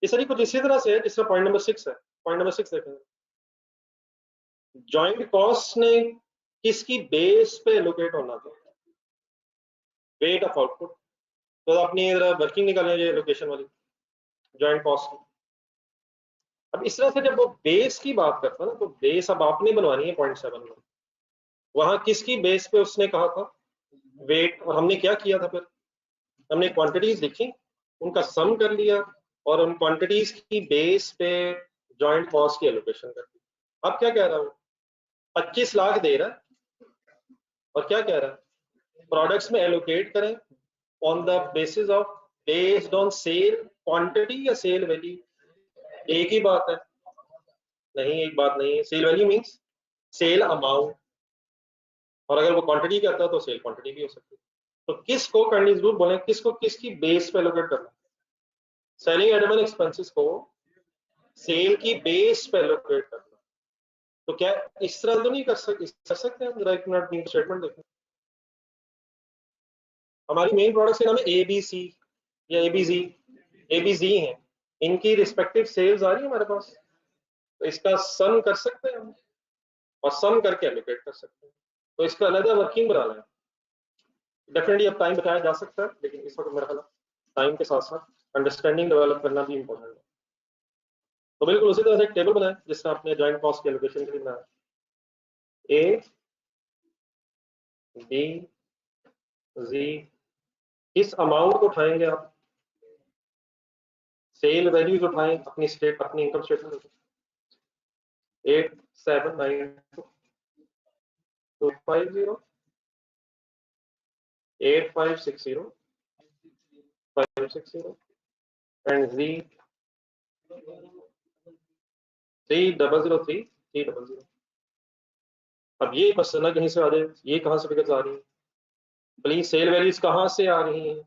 ये सारी कुछ इसी तरह से है जिसका पॉइंट नंबर 6 है। पॉइंट नंबर 6 देखें, जॉइंट कॉस्ट ने किसकी बेस पे एलोकेट होना था, वेट ऑफ आउटपुट। तो अपनी वर्किंग निकालें लोकेशन वाली जॉइंट कॉस्ट की। अब इस तरह से जब वो बेस की बात करता है ना, तो बेस अब आपने बनवानी है पॉइंट 7 में। वहां किसकी बेस पे उसने कहा था वेट, और हमने क्या किया था फिर, हमने क्वांटिटीज लिखी, उनका सम कर लिया, और उन क्वांटिटीज की बेस पे जॉइंट कॉस्ट की एलोकेशन कर दी। अब क्या कह रहा हूँ, 25 लाख दे रहा है, और क्या कह रहा है, प्रोडक्ट्स में एलोकेट करें on the basis of, based on sale quantity या सेल वैल्यू। एक ही बात है, नहीं एक बात नहीं है, sale value means sale amount, और अगर वो क्वांटिटी कहता है तो सेल क्वांटिटी भी हो सकती है। तो किसको करनी जरूर बोले, किसको किसकी बेस पे एलोकेट करना, सेलिंग एडमिन एक्सपेंसेस को सेल की बेस पे एलोकेट करना। तो क्या इस तरह तो नहीं कर सकते हम, जरा एक मिनट स्टेटमेंट देखें। हमारी मेन प्रोडक्ट्स के नाम है ABC या एबीजी हैं, इनकी रिस्पेक्टिव सेल्स आ रही है हमारे पास, तो इसका सम कर सकते हैं हम, और सम करके एलोकेट कर सकते हैं, तो इसका अलग वर्किंग बना लें। डेफिनेटली अब टाइम बताया जा सकता है, लेकिन इस वक्त मेरा ख्याल टाइम के साथ साथ अंडरस्टैंडिंग डेवलप करना भी इंपॉर्टेंट है। तो बिल्कुल उसी तरह से एक टेबल बनाए जिससे आपने जॉइंट कॉस्ट की एलोकेशन के लिए बनाया, ए बी जी, इस अमाउंट को उठाएंगे आप, सेल वैल्यूज उठाएं अपनी अपनी इनकम स्टेटमेंट, 879250 8560 560 एंड जी 3003 अब ये मसला कहीं से आ जाए, ये कहां से फिगर्स आ रही है, प्लीज सेल वैल्यूज कहां से आ रही हैं,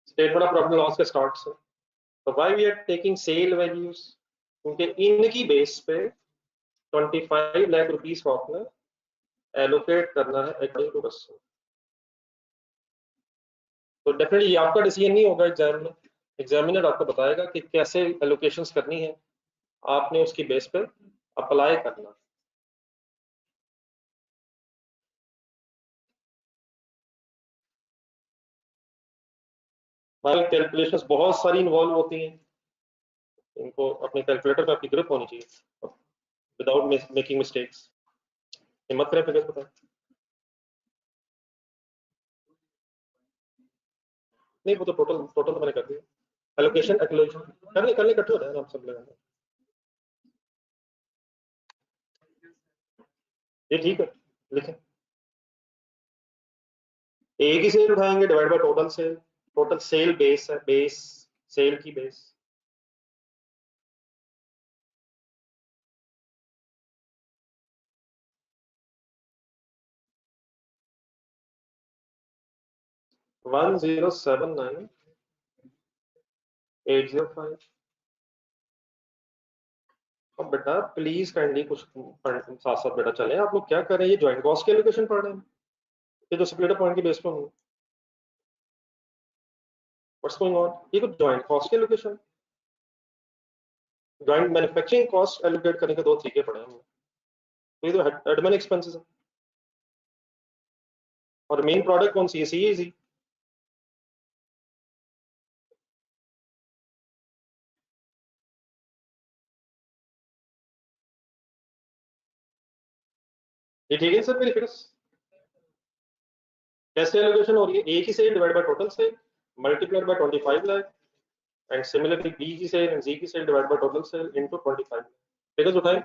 स्टेटमेंट ऑफ प्रॉफिट लॉस के स्टार्ट से। तो why we are taking sale values, क्योंकि इनकी बेस पे 25 लाख रुपीस को आपने एलोकेट करना है अकॉर्डिंग टू कस्टमर। तो डेफिनेटली आपका डिसीजन नहीं होगा एग्जाम में, एग्जामिनर आपको बताएगा कि कैसे एलोकेशंस करनी है, आपने उसकी बेस पे अप्लाई करना। भाई कैलकुलेशंस बहुत सारी इन्वॉल्व होती हैं, इनको अपने कैलकुलेटर पे आपकी ग्रिप होनी चाहिए विदाउट मेकिंग मिस्टेक्स। हिम्मत करें फिगर बताएं। नहीं वो तो टोटल टोटल तो मैंने कर दिया, एलोकेशन एलोकेशन करने इकट्ठे हो जाए आप सब लगाना। ये ठीक है, लिखें। एक ही सेल उठाएंगे divide by total cell, total sale base है, बेस सेल की बेस। वन 1079805। अब बेटा प्लीज काइंडली कुछ साथ साथ बेटा चले, आप लोग क्या कर रहे हैं, ये ज्वाइंट कॉस्ट की एलोकेशन पढ़ रहे हैं, ये जो स्प्लिटर पॉइंट की बेस पे होंगे। व्हाट्स गोइंग ऑन, ये कुछ ज्वाइंट कॉस्ट की allocation, joint manufacturing cost allocate करने के दो तरीके पड़े हैं, तो ये तो एडमिन एक्सपेंसेस है। और मेन प्रोडक्ट कौन सी है, सी। ये ठीक है सर, मेरी फिर कैसे एलोकेशन हो रही है, ए की sale divide by total sale multiplied by 25 lakh, and similarly B की सेल एंड सी की sale divide by total sale into 25। Figures उठाएं,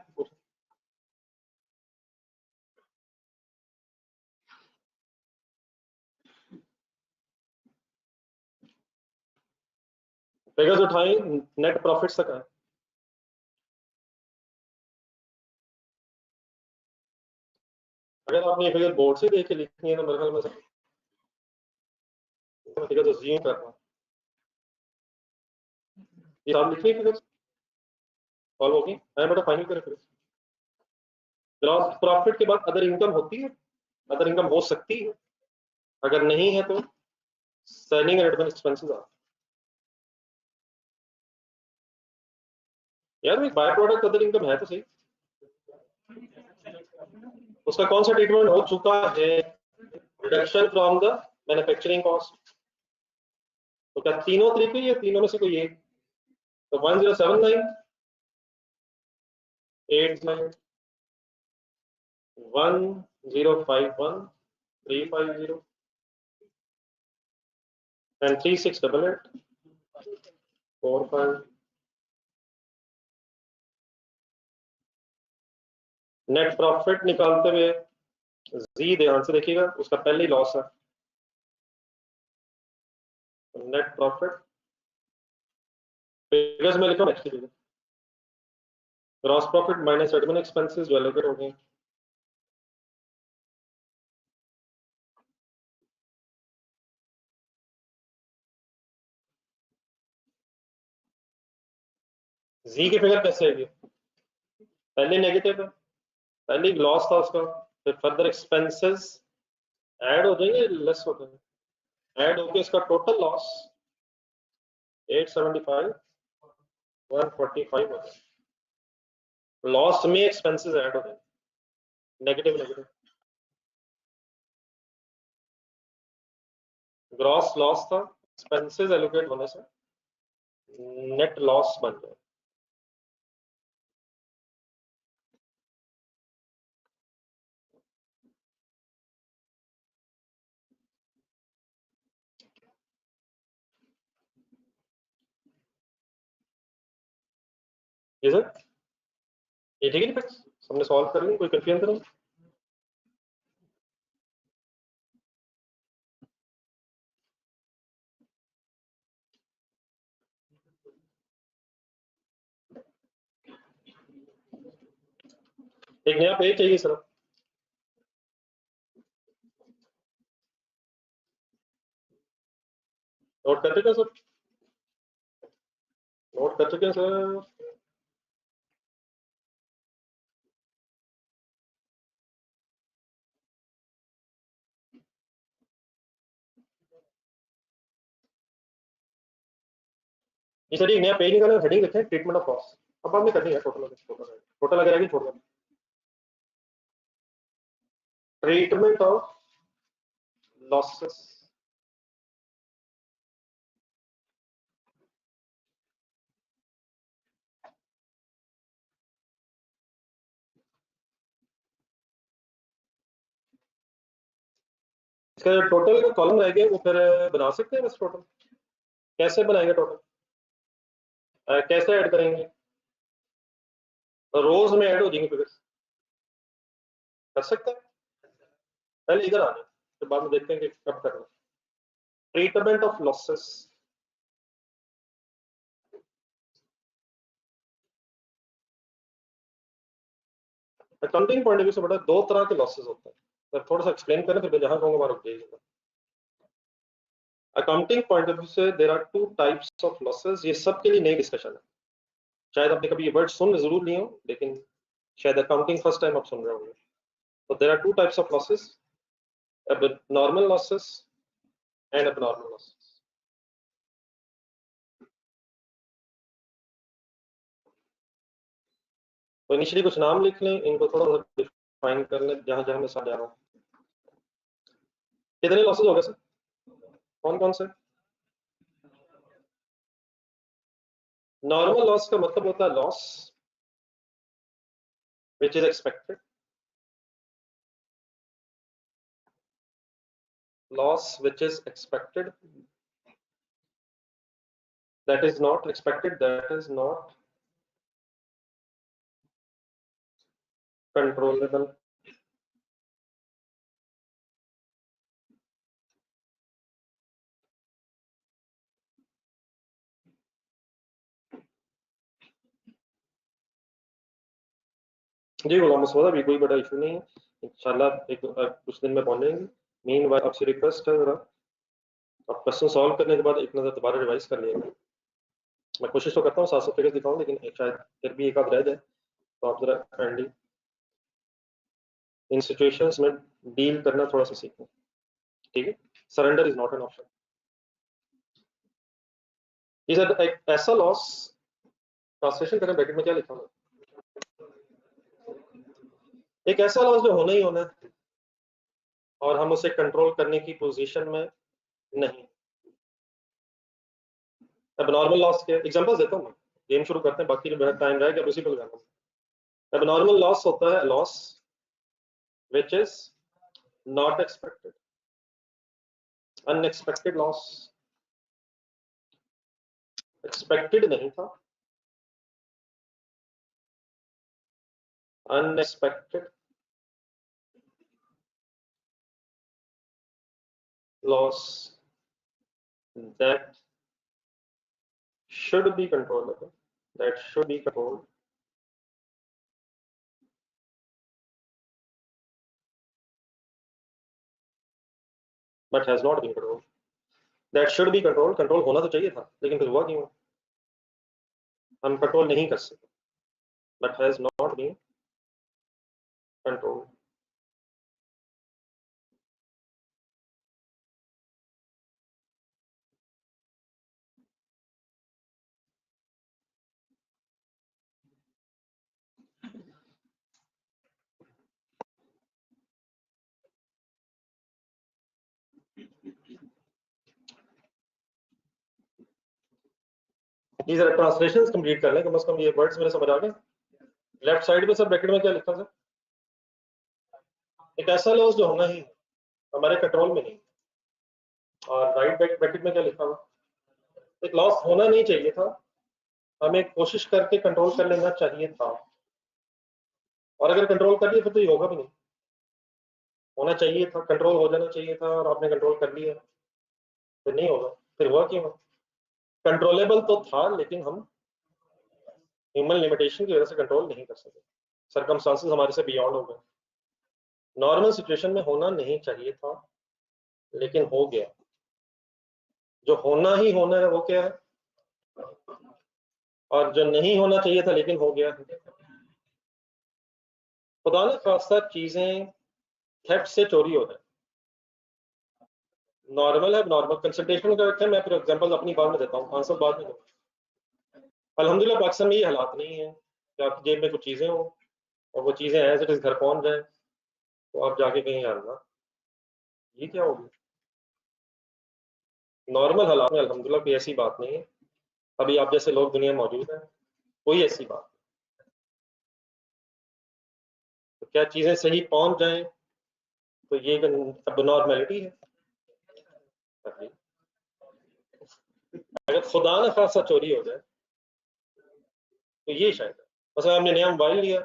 फिगर्स उठाएं, नेट प्रॉफिट्स तक आए। अगर आपने ये फिगर बोर्ड से देख के लिखनी है तो मेरे ख्याल में फिगर तो जीरो कर रहा हूँ, ये आप लिखिए फिगर सॉल्व होगी। मैं बेटा फाइनल करें फिर, ग्रॉस प्रॉफिट के बाद अदर इनकम होती है, अदर इनकम हो सकती है, अगर नहीं है तो सेलिंग एंड एडमिन एक्सपेंसेस आ। यार एक बाय प्रोडक्ट अदर इनकम है तो सही, उसका कौन सा ट्रीटमेंट हो चुका है, reduction from the manufacturing cost. तो क्या तीनों तरीके या तीनों में से कोई एक, तो 1079 1051 350 and 368845। नेट प्रॉफिट निकालते हुए जी ध्यान से देखिएगा, उसका पहले ही लॉस है, नेट प्रॉफिट फिगर्स में लिखा next figure, gross profit minus admin expenses जो एलोकेट हो गए। जी की फिगर कैसे आएगी, पहले नेगेटिव है, पहले लॉस था उसका, फिर फर्दर एक्सपेंसेस ऐड हो जाएंगे लेस हो जाएंगे, ऐड होके इसका टोटल लॉस 875 145 हो जाए, लॉस में एक्सपेंसेस ऐड हो जाए, नेगेटिव नेगेटिव, ग्रॉस लॉस था, एक्सपेंसेस एलोकेट होने से नेट लॉस बन जाए। ये सर ये ठीक है ना, हमने सॉल्व कर लिया, कोई कंफ्यूजन करो। एक नया पेज चाहिए सर, नोट करते क्या सर। नोट कर चुके हैं सर? ये सर एक नया पेज निकाला, हेडिंग लिखे ट्रीटमेंट ऑफ लॉस। अब बाद में करनी है टोटल लग रहेगी, छोड़ देना। Treatment of losses. इसका जो टोटल का कॉलम रहेगा वो फिर बना सकते हैं बस टोटल। कैसे बनाएंगे टोटल? कैसे ऐड करेंगे? रोज में ऐड हो जाएंगे फिगर्स। कर सकते हैं, पहले इधर आने तो बाद में देखते हैं कि कब करना। Treatment of losses. Accounting point of view से बड़ा दो तरह के लॉसेस होते हैं, तो थोड़ा सा एक्सप्लेन करें फिर मैं जहां कहूंगा वहां रुक जाइएगा। अकाउंटिंग पॉइंट ऑफ व्यू से there are two types of losses. ये सबके लिए नई डिस्कशन है, शायद आपने कभी ये वर्ड सुन जरूर नहीं हो, लेकिन शायद अकाउंटिंग फर्स्ट टाइम आप सुन रहे होंगे। तो there are two types of losses, abnormal losses and abnormal losses। तो इनिशियली कुछ नाम लिख लें, इनको थोड़ा सा डिफाइन कर लें जहां जहां मैं समझा रहा हूँ। कितने लॉसेस हो गए सर? कौन कौन से? नॉर्मल लॉस का मतलब होता है loss which is expected, loss which is expected, that is not expected, that is not controllable। जी गुलाम मसूद, अभी कोई बड़ा इशू नहीं है, इंशाल्लाह एक कुछ दिन में पहुंचेंगे। मीन वाइल आपसे रिक्वेस्ट है, जरा आप क्वेश्चन सॉल्व करने के बाद एक नजर दोबारा रिवाइज कर लीजिएगा। मैं कोशिश तो करता हूँ 700 फिगर्स दिखाऊं, लेकिन शायद फिर भी एक आध रह जाए, तो आप जरा काइंडली इन सिचुएशंस में डील करना थोड़ा सा सीखें, ठीक है? Surrender is not an option. Is एक ऐसा लॉस, ट्रांसलेशन करें ब्रैकेट में क्या लिखा हुआ? एक ऐसा लॉस जो होना ही होना है और हम उसे कंट्रोल करने की पोजीशन में नहीं। अब नॉर्मल लॉस के एग्जांपल्स देता हूं मैं, गेम शुरू करते हैं, बाकी जो टाइम रहेगा उसी पर लगाना। अब नॉर्मल लॉस होता है loss which is not expected, unexpected loss. Expected नहीं था, unexpected loss that should be controllable, that should be controlled, but has not been controlled। that should be controlled, control होना तो चाहिए था, लेकिन फिर हुआ क्यों? हम कंट्रोल नहीं कर सके, but has not been controlled। ये जरा ट्रांसलेशंस कंप्लीट कर लें, कम से कम ये वर्ड्स मेरे समझ आ गए। लेफ्ट साइड में सर ब्रैकेट में क्या लिखा सर? एक ऐसा लॉस जो होना ही हमारे कंट्रोल में नहीं। और राइट ब्रैकेट में क्या लिखा हुआ? एक लॉस होना नहीं चाहिए था, हमें कोशिश करके कंट्रोल कर लेना चाहिए था, और अगर कंट्रोल कर लिया फिर तो ये होगा भी नहीं। होना चाहिए था, कंट्रोल हो जाना चाहिए था, और आपने कंट्रोल कर लिया, फिर नहीं होगा। फिर हुआ क्यों? कंट्रोलेबल तो था, लेकिन हम ह्यूमन लिमिटेशन की वजह से कंट्रोल नहीं कर सके, सरकमस्टांसेस हमारे से बियॉन्ड हो गए। नॉर्मल सिचुएशन में होना नहीं चाहिए था, लेकिन हो गया। जो होना ही होना है वो क्या है? और जो नहीं होना चाहिए था लेकिन हो गया। खुदा न खास्ता चीजें थेफ्ट से चोरी हो जाए, नॉर्मल है, नॉर्मल कंसल्टेशन का है। मैं फिर एग्जांपल अपनी बात में देता हूँ, आंसर बाद में दूंगा। अल्हम्दुलिल्लाह पाकिस्तान में ये हालात नहीं है कि आपकी जेब में कुछ चीजें हो और वो चीजें एज इट इज घर पहुंच जाए तो आप जाके कहीं हारना, ये क्या होगी। नॉर्मल हालात में अल्हम्दुलिल्लाह कोई ऐसी बात नहीं है। अभी आप जैसे लोग दुनिया में मौजूद हैं, कोई ऐसी बात नहीं। तो क्या चीजें सही पहुंच जाएं तो ये अब नॉर्मेलिटी है। अगर खुदा न खासा चोरी हो जाए तो ये शायद है। बस आपने नया मोबाइल लिया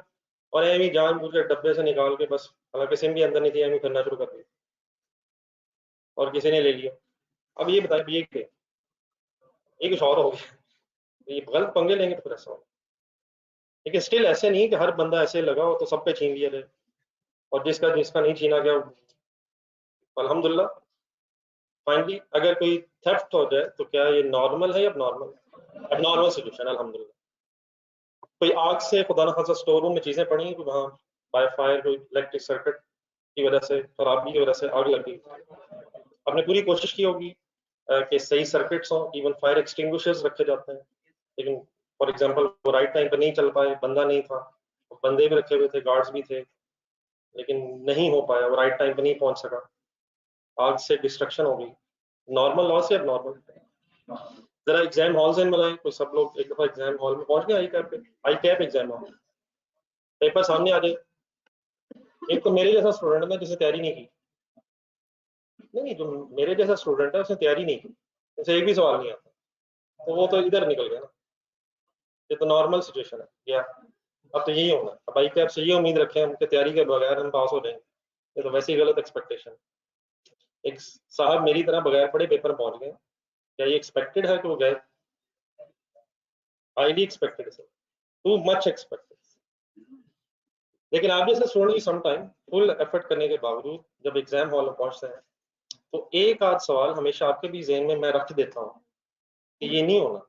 और एम ही जानबूझ के डब्बे से निकाल के, बस हालांकि सिम भी अंदर नहीं थी, एम ही करना शुरू कर दिया और किसी ने ले लिया। अब ये बताए ये क्या, ये कुछ और हो गया। ये गलत पंगे लेंगे तो फिर ऐसा होगा। लेकिन स्टिल ऐसे नहीं कि हर बंदा ऐसे लगा हो तो सब पे छीन लिया जाए, और जिसका जिसका नहीं छीना गया अल्हम्दुलिल्लाह। फाइनली अगर कोई थेफ्ट हो जाए तो क्या ये नॉर्मल है या अब नॉर्मल सिचुएशन है अल्हम्दुलिल्लाह। कोई आग से खुदा न खासा स्टोर रूम में चीजें पड़ी हैं, वहाँ बाय फायर कोई इलेक्ट्रिक सर्किट की वजह से, खराबी की वजह से आग लगी, आपने पूरी कोशिश की होगी कि सही सर्किट्स हों, इवन फायर एक्सटिंग्विशर्स रखे जाते हैं, लेकिन फॉर एग्जांपल वो राइट टाइम पर नहीं चल पाए, बंदा नहीं था, बंदे भी रखे हुए थे, गार्ड्स भी थे, लेकिन नहीं हो पाया, वो राइट टाइम पर नहीं पहुंच सका, आग से डिस्ट्रक्शन हो गई। नॉर्मल लॉस है अब नॉर्मल। जरा एग्जाम हॉल से मिलाएं, तो सब लोग एक दफा एग्जाम हॉल में पहुंच गए, आई कैप पे, आई कैप एग्जाम हॉल, पेपर सामने आ जाए। एक तो मेरे जैसा स्टूडेंट है जिसने तैयारी नहीं की, नहीं जो मेरे जैसा स्टूडेंट है उसने तैयारी नहीं की, उसे एक भी सवाल नहीं आता, तो वो तो इधर निकल गया ना। ये तो नॉर्मल सिचुएशन है या अब तो यही होगा। अब आई कैप से ये उम्मीद रखें हम कि तैयारी के बगैर हम पास हो जाएंगे, ये तो वैसे ही गलत एक्सपेक्टेशन। एक साहब मेरी तरह बगैर पढ़े पेपर पहुंच गए, क्या ये एक्सपेक्टेड है कि वो गए? हाईली एक्सपेक्टेड है, टू मच एक्सपेक्टेड। लेकिन आप जैसे स्टूडेंट की सम टाइम फुल एफर्ट करने के बावजूद जब एग्जाम हॉल में पहुंचते हैं तो एक आध सवाल हमेशा आपके भी ज़हन में मैं रख देता हूँ कि ये नहीं होना।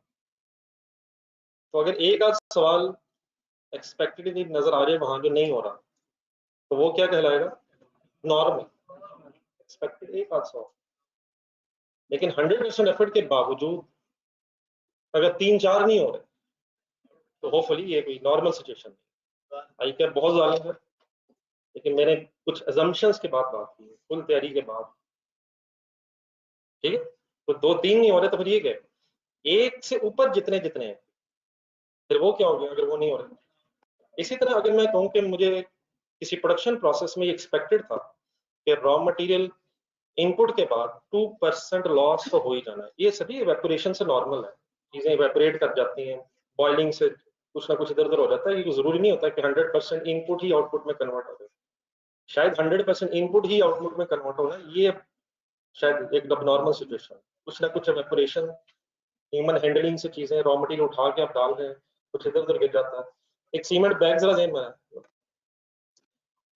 तो अगर एक आध सवाल एक्सपेक्टेड नजर आ जाए वहां जो नहीं हो रहा, तो वो क्या कहलाएगा? नॉर्मल एक्सपेक्टेड एक आध सवाल। लेकिन 100% एफर्ट के बावजूद अगर 3-4 नहीं हो रहे तो होपफुली ये कोई नॉर्मल सिचुएशन नहीं। आई कैप बहुत ज्यादा है, लेकिन मैंने कुछ अजम्पशंस के बाद बात की, फुल तैयारी के बाद, ठीक है। तो 2-3 नहीं हो रहे तो फिर ये क्या, एक से ऊपर जितने जितने हैं फिर वो क्या हो गया अगर वो नहीं हो रहे। इसी तरह अगर मैं कहूँ कि मुझे किसी प्रोडक्शन प्रोसेस में एक्सपेक्टेड था कि रॉ मटेरियल इनपुट के बाद 2% लॉस तो हो ही जाना है, ये सभी इवेपोरेशन से नॉर्मल है, चीजें इवेपोरेट कर जाती हैं, बॉइलिंग से कुछ ना कुछ इधर उधर हो जाता है, ये जरूरी नहीं होता कि 100% इनपुट ही आउटपुट में कन्वर्ट हो जाए। शायद 100% इनपुट ही आउटपुट में कन्वर्ट होना ये शायद एक नॉर्मल सिचुएशन, कुछ ना कुछ इवेपोरेशन, ह्यूमन हैंडलिंग से चीजें, रॉ मटेरियल उठा के आप डाल रहे हैं, कुछ इधर उधर गिर जाता है। एक सीमेंट बैग जरा जेन में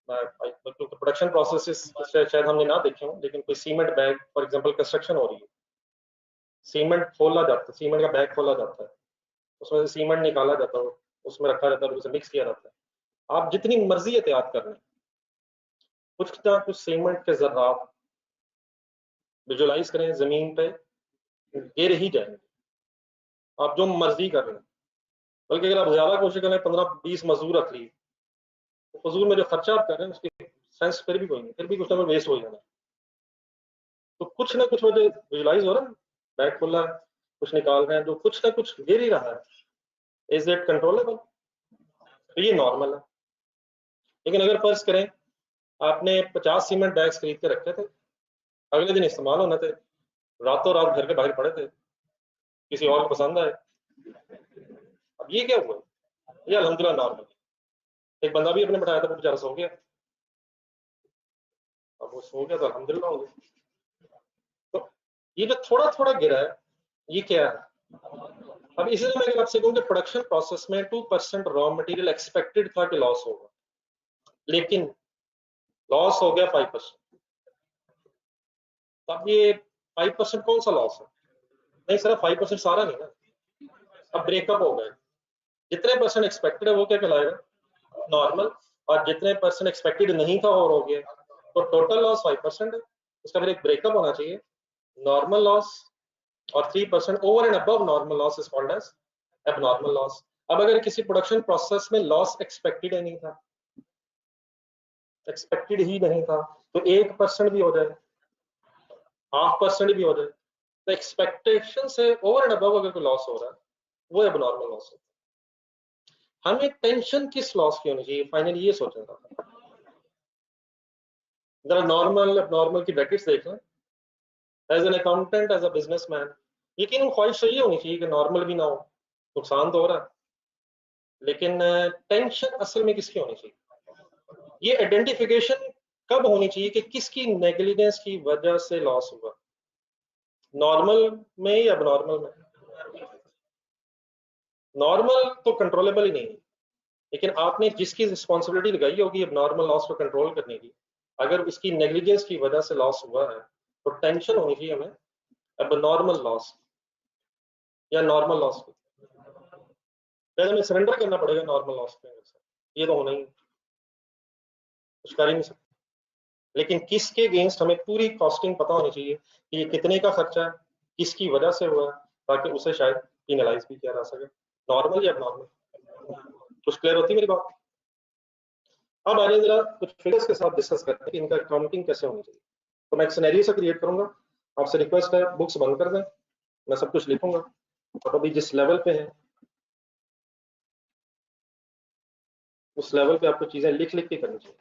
प्रोडक्शन प्रोसेस शायद हमने ना देखे हो, लेकिन कोई cement bag for example construction हो रही है, सीमेंट खोला जाता है, सीमेंट का बैग खोला जाता है, उसमें से सीमेंट निकाला जाता है, उसमें रखा जाता है, उसे मिक्स किया जाता है। आप जितनी मर्जी एहतियात कर लें, कुछ ना कुछ सीमेंट के जर्रात विजुलाइज करें जमीन पे गिर ही जाएंगे, आप जो मर्जी कर लें। बल्कि अगर आप ज्यादा कोशिश करें, 15-20 मजदूर रख ली, तो फजूल में जो खर्चा आप कर रहे हैं उसकी सेंस फिर भी कोई नहीं, फिर भी कुछ ना कुछ वेस्ट हो जाना। तो कुछ ना कुछ वजह विजुलाइज हो रहा है, बैग खुला है, कुछ निकाल रहे हैं, जो कुछ ना कुछ गिर ही रहा है, इज इट कंट्रोलेबल? तो ये नॉर्मल है। लेकिन अगर फर्ज करें आपने 50 सीमेंट बैग्स खरीद के रखे थे, अगले दिन इस्तेमाल होना थे, रातों रात घर के बाहर पड़े थे, किसी और को पसंद आए, अब ये क्या हुआ? ये अल्हम्दुलिल्लाह नॉर्मल। एक बंदा भी अपने बैठाया था, वो बेचारा सो गया, अब वो सो गया तो अल्हम्दुलिल्लाह हो गया। तो ये जो थोड़ा थोड़ा गिरा है ये क्या है? अब इसी तरह मैं अगर आपसे कहूँ कि प्रोडक्शन प्रोसेस में 2% रॉ मटेरियल एक्सपेक्टेड था कि लॉस होगा, लेकिन लॉस हो गया 5%। अब ये 5% कौन सा लॉस है? नहीं सर 5% सारा नहीं ना, अब ब्रेकअप हो गए, जितने परसेंट एक्सपेक्टेड है वो क्या कहलाएगा, नॉर्मल, और जितने परसेंट एक्सपेक्टेड नहीं था और हो गया, तो टोटल लॉस 5% है। उसका फिर एक ब्रेकअप होना चाहिए, नॉर्मल लॉस और 3% over and above normal loss is called as abnormal loss. अब अगर किसी प्रोडक्शन प्रोसेस में लॉस एक्सपेक्टेड ही नहीं था, एक्सपेक्टेड ही नहीं था, तो 1% भी हो जाए, 0.5% भी हो जाए, तो एक्सपेक्टेशन से ओवर एंड अबव अगर कोई लॉस हो रहा है वो एबनॉर्मल लॉस है। हमें टेंशन किस लॉस की होनी चाहिए, फाइनली ये सोचना था। जरा नॉर्मल एबनॉर्मल की ब्रैकेट्स देख लें। As an accountant, as a businessman, यकीन ख्वाहिश तो ये होनी चाहिए कि नॉर्मल भी ना हो, नुकसान तो हो रहा है, लेकिन टेंशन असल में किसकी होनी चाहिए, ये आइडेंटिफिकेशन कब होनी चाहिए कि किसकी नेग्लिजेंस की वजह से लॉस हुआ, नॉर्मल में या एबनॉर्मल में। नॉर्मल तो कंट्रोलेबल ही नहीं है, लेकिन आपने जिसकी रिस्पॉन्सिबिलिटी लगाई होगी एबनॉर्मल लॉस को कंट्रोल करने की, अगर उसकी नेग्लिजेंस की वजह से लॉस हुआ है तो टेंशन होनी चाहिए हमें एबनॉर्मल लॉस या नॉर्मल लॉस की। हमें सरेंडर करना पड़ेगा नॉर्मल लॉस के, ये तो होना ही, कुछ कर ही नहीं सकते। लेकिन किसके अगेंस्ट हमें पूरी कॉस्टिंग पता होनी चाहिए कि ये कितने का खर्चा है, किसकी वजह से हुआ है, ताकि उसे शायद पेनलाइज भी किया जा सके, नॉर्मल या एबनॉर्मल। कुछ क्लियर होती है मेरी बात। अब आगे जरा कुछ फिगर्स के साथ डिस्कस करते हैं कि इनका काउंटिंग कैसे होनी चाहिए। तो मैं एक सिनेरियो से क्रिएट करूंगा, आपसे रिक्वेस्ट है बुक्स बंद कर दें, मैं सब कुछ लिखूंगा, और अभी जिस लेवल पे है उस लेवल पे आपको चीजें लिख लिख के करनी चाहिए।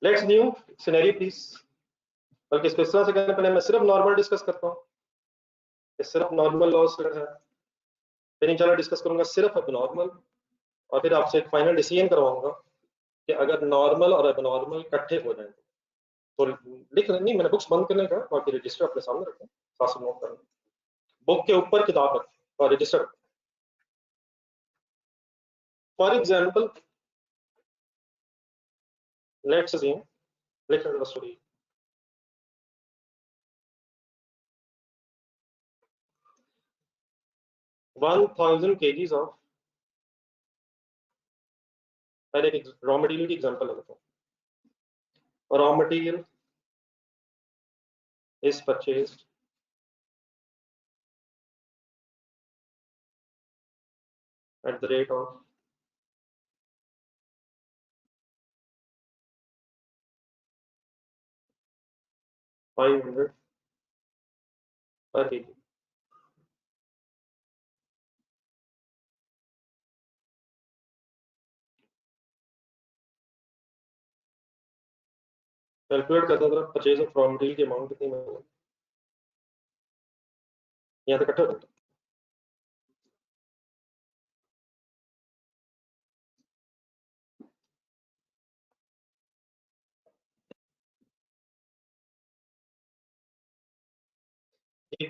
Let's new scenario please. बल्कि इसको इस तरह से करने पहले मैं सिर्फ नॉर्मल डिस्कस करता हूँ, सिर्फ नॉर्मल लॉस है, फिर इंशाल्लाह डिस्कस करूंगा सिर्फ एबनॉर्मल, और फिर आपसे एक फाइनल डिसीजन करवाऊंगा कि अगर नॉर्मल और एबनॉर्मल इकट्ठे हो जाए तो लिख नहीं, मैंने बुक्स बंद करने का, बाकी रजिस्टर अपने सामने रखें, साथ से नोट करें, बुक के ऊपर किताब रखें और register. For example let's assume, लिख द स्टोरी, 1000 kgs ऑफ, पहले एक रॉ मटेरियल की एग्जांपल लेता हूं। Raw material is purchased at the rate of 500 per kg। Calculate करते हैं परचेज ऑफ रॉ मटेरियल की अमाउंट कितनी मिलेगी, यहाँ तक इकट्ठा करते हैं।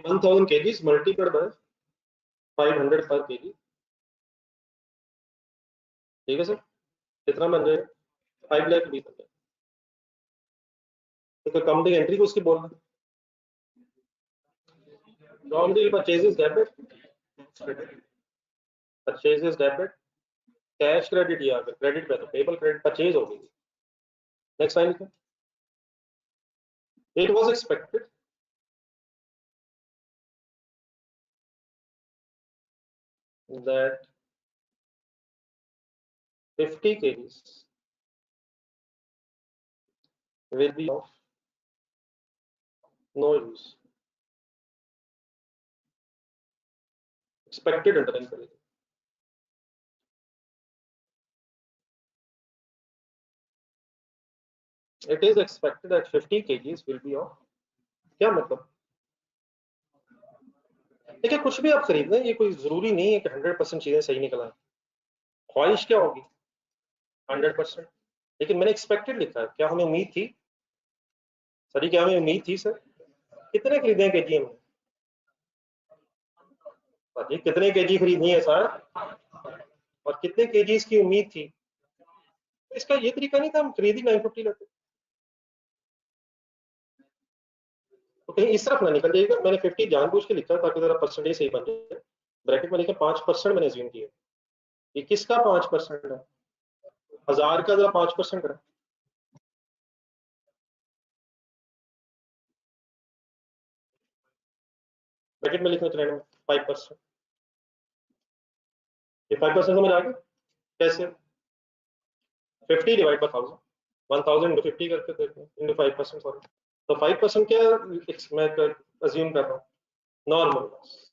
1000 kgs मल्टीप्लाइड बाय 500 पर kg, ठीक है सर, कितना बन जाएगा, 5 लाख रुपीज बन जाएगा। तो काउंटिंग एंट्री को उसकी बोलना, raw material purchases debit, purchases debit, cash credit, या क्रेडिट पे तो पेबल क्रेडिट, परचेज हो गई। नेक्स्ट लाइन लिखें, it was expected that 50 kgs will be of no use, expected underline करेंगे। It is expected that 50 kgs will be of, क्या मतलब, देखिए कुछ भी आप खरीद लें, ये कोई जरूरी नहीं है कि 100% चीजें सही निकल आए। ख्वाहिश क्या होगी, 100%, लेकिन मैंने एक्सपेक्टेड लिखा है, क्या हमें उम्मीद थी, सर क्या हमें उम्मीद थी सर, कितने खरीदे हैं केजी हमने, सर कितने केजी खरीदनी है सर, और कितने केजी की उम्मीद थी, तो इसका ये तरीका नहीं था हम खरीदी 950 लेते, तो कहीं इस तरफ ना निकल जाएगा। मैंने 50 जानबूझ के लिखा ताकि जरा परसेंटेज सही बन जाए। ब्रैकेट में लिखे 5% मैंने अज्यूम किया। ये किसका 5% है? 1000 का जरा 5% करें। ब्रैकेट में लिखना चाहिए 5%। ये 5% समझ आ गया कैसे? 50 डिवाइड बाय 1000, 1000 इंटू 50 करके देखते हैं, इंटू 5%, सॉरी। तो 5% क्या मैं अज्यूम कर रहा हूँ? Normal loss.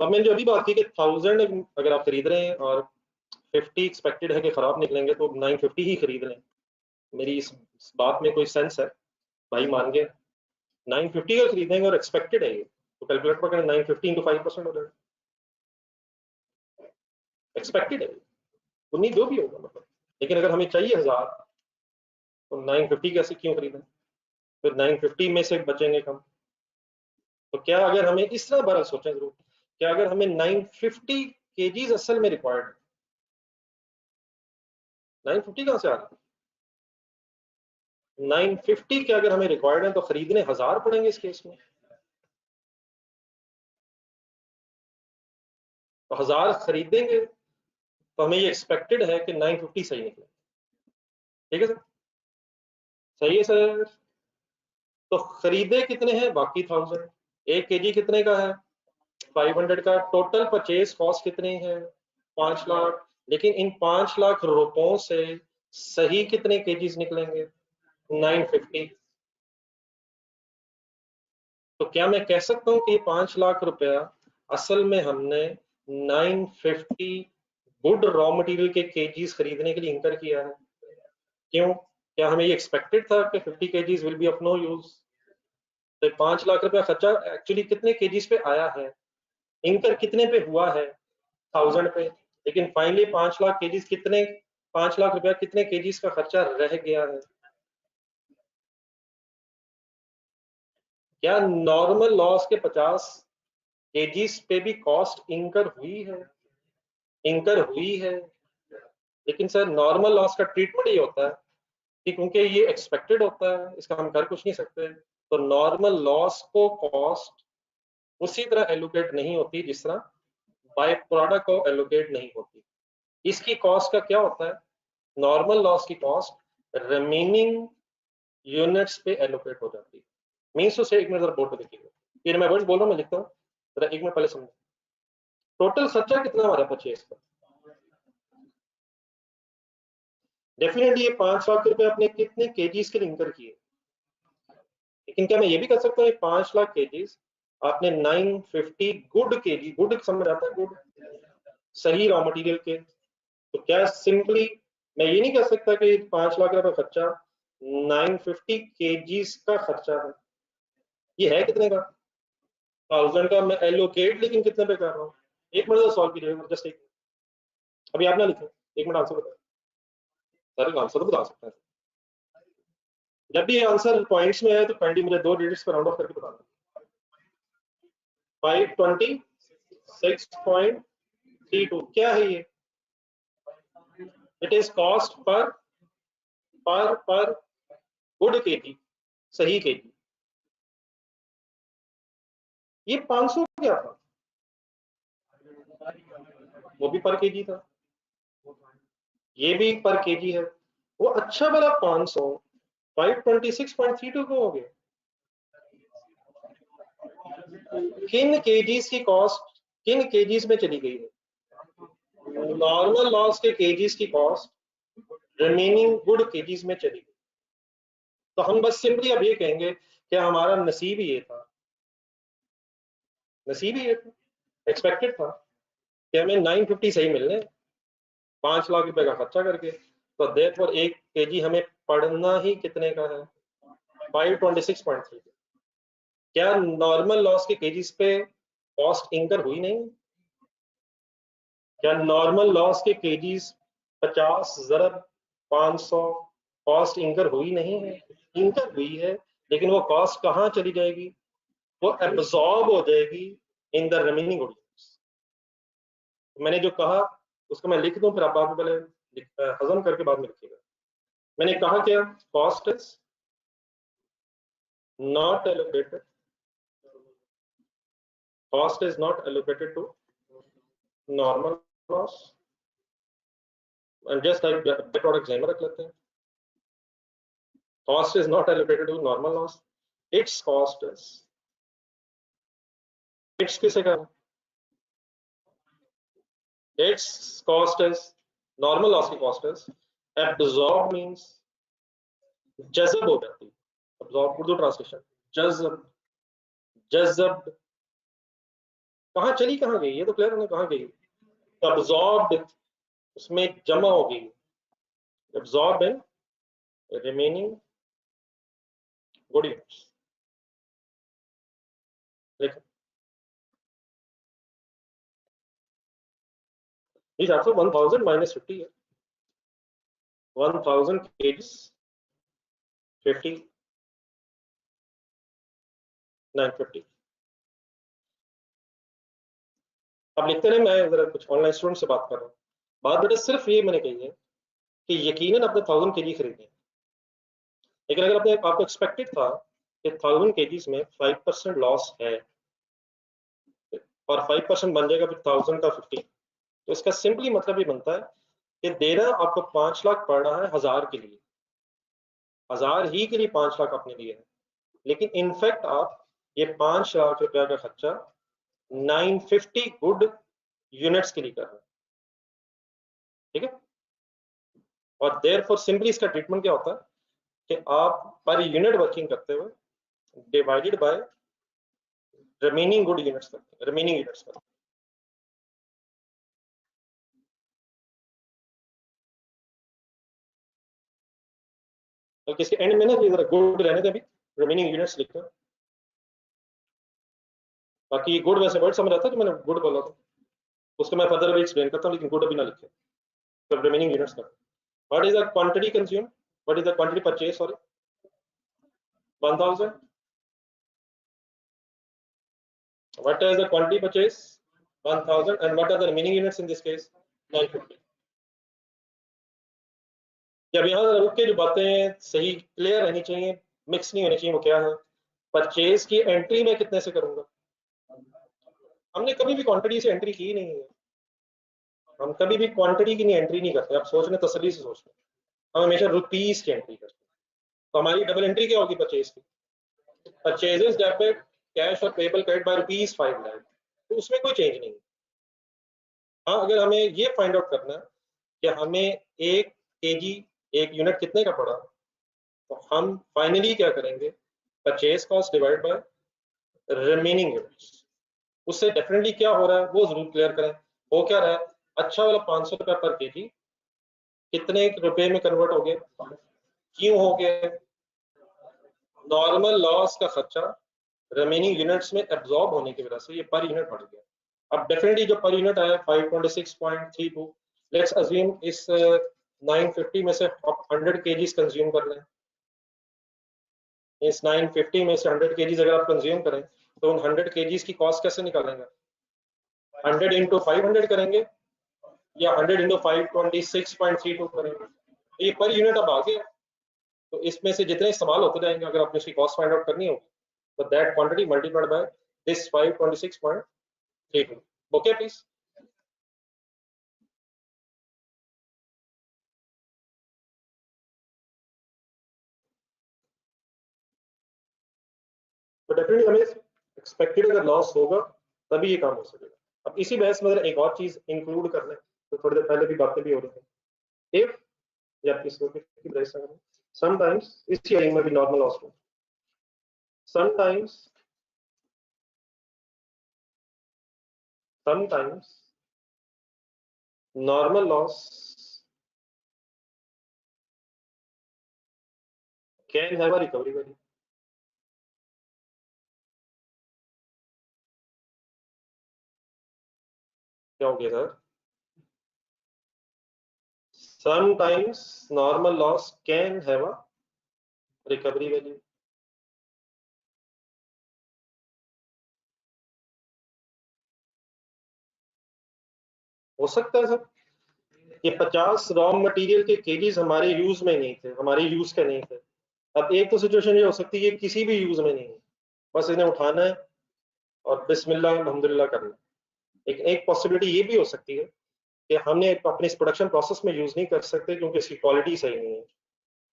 तो अब मैंने जो अभी बात की कि 1000 अगर आप खरीद रहे हैं और 50 एक्सपेक्टेड है कि खराब निकलेंगे तो 950 ही खरीद लें। मेरी इस बात में कोई सेंस है? भाई मान गए 950 का खरीदेंगे और एक्सपेक्टेड है ये, तो कैलकुलेटर पर करें 950 इंटू 5% हो जाएगा। एक्सपेक्टेड है, उन्हीं जो भी होगा मतलब। लेकिन अगर हमें चाहिए 1000 तो 950 कैसे क्यों खरीदें? फिर 950 में से बचेंगे कम। तो क्या अगर हमें इस तरह बार सोचें जरूर, क्या अगर हमें 950 केजीज असल में रिक्वायर्ड है? 950 कहां से आ रहा है? 950 क्या अगर हमें रिक्वायर्ड है तो खरीदने 1000 पड़ेंगे इस केस में। तो 1000 खरीदेंगे तो हमें ये एक्सपेक्टेड है कि 950 सही निकले। ठीक है सर? सही है सर। तो खरीदे कितने हैं? बाकी 1000। 1 केजी कितने का है? 500 का। टोटल परचेज कॉस्ट कितनी है? 5 लाख। लेकिन इन 5 लाख रुपयों से सही कितने केजीज निकलेंगे? 950। तो क्या मैं कह सकता हूं कि ये 5 लाख रुपया असल में हमने 950 गुड रॉ मटेरियल के केजीज खरीदने के लिए इंकर किया है? क्यों? क्या हमें ये एक्सपेक्टेड था कि 50 kgs will be of no use? तो 5 लाख रुपया खर्चा एक्चुअली कितने केजीज पे आया है? इंकर कितने पे हुआ है? 1000 पे। लेकिन फाइनली 5 लाख केजीज कितने, 5 लाख रुपया कितने केजीज का खर्चा रह गया है? क्या नॉर्मल लॉस के 50 केजीज पे भी कॉस्ट इंकर हुई है? इंकर हुई है। लेकिन सर नॉर्मल लॉस का ट्रीटमेंट ये होता है कि क्योंकि ये एक्सपेक्टेड होता है, इसका हम कर कुछ नहीं सकते, तो नॉर्मल लॉस को कॉस्ट उसी तरह एलोकेट नहीं होती जिस तरह बाय प्रोडक्ट को एलोकेट नहीं होती। इसकी कॉस्ट का क्या होता है? नॉर्मल लॉस की कॉस्ट रिमेनिंग यूनिट्स पे एलोकेट हो जाती है। मीन्स टू से, एक मिनट जरा बोर्ड पे देखिएगा, ये मैं वर्ड बोल रहा हूँ, मैं लिखता हूँ, जरा एक मिनट पहले समझो। टोटल खर्चा कितना हमारा परचेज का? डेफिनेटली ये 5 लाख रुपए अपने कितने केजीज के लिए इंकर किए? लेकिन क्या मैं ये भी कर सकता हूँ 5 लाख केजीज आपने 950 गुड केजी, गुड समझ आता है, गुड सही रॉ मटेरियल के, तो क्या सिंपली मैं ये नहीं कह सकता कि 5 लाख रुपए खर्चा 950 केजीज का खर्चा है? ये है कितने का? 1000 का। मैं एलोकेट लेकिन कितने पे कर रहा हूँ? एक मिनट सॉल्व कीजिएगा, जस्ट एक। अभी आप ना लिखें, एक मिनट आंसर बताए। सर आंसर तो बता सकते हैं। जब भी ये आंसर पॉइंट्स में है तो काइंडली मुझे 2 डिजिट्स पर राउंड ऑफ करके बताना। 526.32 क्या है ये? It is cost per good KG, सही केजी। ये 500 क्या था? वो भी पर केजी था, ये भी पर केजी है। वो अच्छा वाला 500 526.32 क्यों हो गया? किन केजीज की कॉस्ट किन केजीज में चली गई है? नॉर्मल लॉस के केजीज की कॉस्ट रिमेनिंग गुड केजीज में चली गई। तो हम बस सिंपली अब ये कहेंगे कि हमारा नसीब ही ये था, नसीब ही ये था, एक्सपेक्टेड था कि हमें 950 सही मिलने, 5 लाख रुपए का खर्चा करके। तो देयरफॉर 1 केजी हमें पड़ना ही कितने का है? 526.3। क्या नॉर्मल लॉस के केजीज पे कॉस्ट इंकर हुई नहीं? क्या नॉर्मल लॉस के केजीज 50 ज़रब 500 कॉस्ट इंकर हुई नहीं है? इंकर हुई है, लेकिन वो कॉस्ट कहाँ चली जाएगी? वो एब्जॉर्ब हो जाएगी इन द रिमेनिंग ऑडियंस। मैंने जो कहा उसको मैं लिख दूं, फिर आप बाद में पहले हजम करके बाद में लिखिएगा। मैंने कहा क्या, cost is not allocated, cost is not allocated to normal loss, and just like byproduct में रख लेते हैं, cost is not allocated to normal loss, its cost is, its किसे कहा, its cost is, normal loss की cost is, absorb means जज़ब हो जाती है, absorb उर्दू ट्रांसलेशन, जज़ब, जज़ब कहाँ चली कहाँ गई, ये तो क्लियर है, कहाँ गई, absorbed उसमें जमा हो गई, absorb in remaining good units. देखो these are 1000 minus 50 है, 1000 kgs 50 950. अब लिखते हैं, मैं जरा कुछ ऑनलाइन स्टूडेंट से बात कर रहा हूँ, बात बेटा सिर्फ ये मैंने कही है कि यकीनन आपने 1000 kg खरीदनी है, लेकिन अगर आपने आपको एक्सपेक्टेड था कि 1000 kgs में 5% लॉस है और 5% बन जाएगा फिर 1000 का 50, तो इसका सिंपली मतलब ये बनता है कि देना आपको 5 लाख पड़ रहा है 1000 के लिए, 1000 ही के लिए 5 लाख आपने दिए हैं, लेकिन इनफैक्ट आप ये 5 लाख रुपया का खर्चा 950 गुड यूनिट्स के लिए कर रहे हैं, ठीक है। और देयरफॉर सिंपली इसका ट्रीटमेंट क्या होता है कि आप पर यूनिट वर्किंग करते हुए divided by remaining good units करते हैं, रिमेनिंग यूनिट्स करते हैं। तो किसके एंड में ना इधर गुड रहने दें, अभी रिमेनिंग यूनिट्स लिखते हैं, बाकी गुड वैसे वर्ड समझ आता है जो मैंने गुड बोला था, उसको मैं फर्दर अभी एक्सप्लेन करता हूँ, लेकिन गुड अभी ना लिखे, तो रिमेनिंग यूनिट्स का what is the quantity consume, what is the quantity purchase, sorry 1000, what is the quantity purchase 1000 and what are the remaining units in this case 950. जब यहाँ रुक के जो बातें सही क्लियर रहनी चाहिए, मिक्स नहीं होनी चाहिए, वो क्या है, परचेज की एंट्री में कितने से करूंगा, हमने कभी भी क्वांटिटी से एंट्री की नहीं है, हम कभी भी क्वांटिटी की नहीं एंट्री नहीं करते, आप सोच रहे तसल्ली से सोच रहे, हम हमेशा रुपीस की एंट्री करते हैं, तो हमारी डबल एंट्री क्या होगी परचेज की, परचेजेस डेबिट कैश और पेबल क्रेडिट बाय ₹5 लाख, तो उसमें कोई चेंज नहीं है। हाँ, अगर हमें ये फाइंड आउट करना है कि हमें 1 kg 1 यूनिट कितने का पड़ा, तो हम फाइनली क्या करेंगे, purchase cost divide by remaining units, उससे डेफिनेटली क्या हो रहा है वो जरूर क्लियर करें, वो क्या रहा है, अच्छा वाला 500 रुपया पर केजी कितने रुपए में कन्वर्ट हो गया, क्यों हो गया, नॉर्मल लॉस का खर्चा रिमेनिंग यूनिट्स में एब्जॉर्ब होने की वजह से ये पर यूनिट बढ़ गया। अब डेफिनेटली जो पर यूनिट आया 526.32, लेट्स अज्यूम इस 950 में से आप 100 kgs कंज्यूम कर लें, इस 950 में से 100 kgs अगर आप कंज्यूम करें तो उन 100 kgs की कॉस्ट कैसे निकालेंगे, 100 इंटू 500 करेंगे या 100 इंटू 526.32 करेंगे, तो ये पर यूनिट अब आ गया, तो इसमें से जितने इस्तेमाल होते जाएंगे अगर आपने उसकी कॉस्ट फाइंड आउट करनी होगी तो that quantity multiplied by this 526.32, okay please. तो डेफिनेटली हमें एक्सपेक्टेड अगर लॉस होगा तभी ये काम हो सकेगा। अब इसी बहस में एक और चीज इंक्लूड कर लें, तो थोड़ी देर पहले भी बातें भी हो रही थी, इफ या किसी बहस में समटाइम्स इसी हेडिंग में भी नॉर्मल लॉस हो, sometimes normal loss can have a recovery value. क्या हो गया sir, sometimes normal loss can have a recovery value, हो सकता है सर, ये 50 रॉ मटेरियल के केजीज हमारे यूज में नहीं थे, हमारे यूज के नहीं थे। अब एक तो सिचुएशन ये हो सकती है किसी भी यूज में नहीं है, बस इन्हें उठाना है और बिस्मिल्लाह अल्हम्दुलिल्लाह करना है। एक पॉसिबिलिटी ये भी हो सकती है कि हमने अपने इस प्रोडक्शन प्रोसेस में यूज नहीं कर सकते क्योंकि इसकी क्वालिटी सही नहीं है,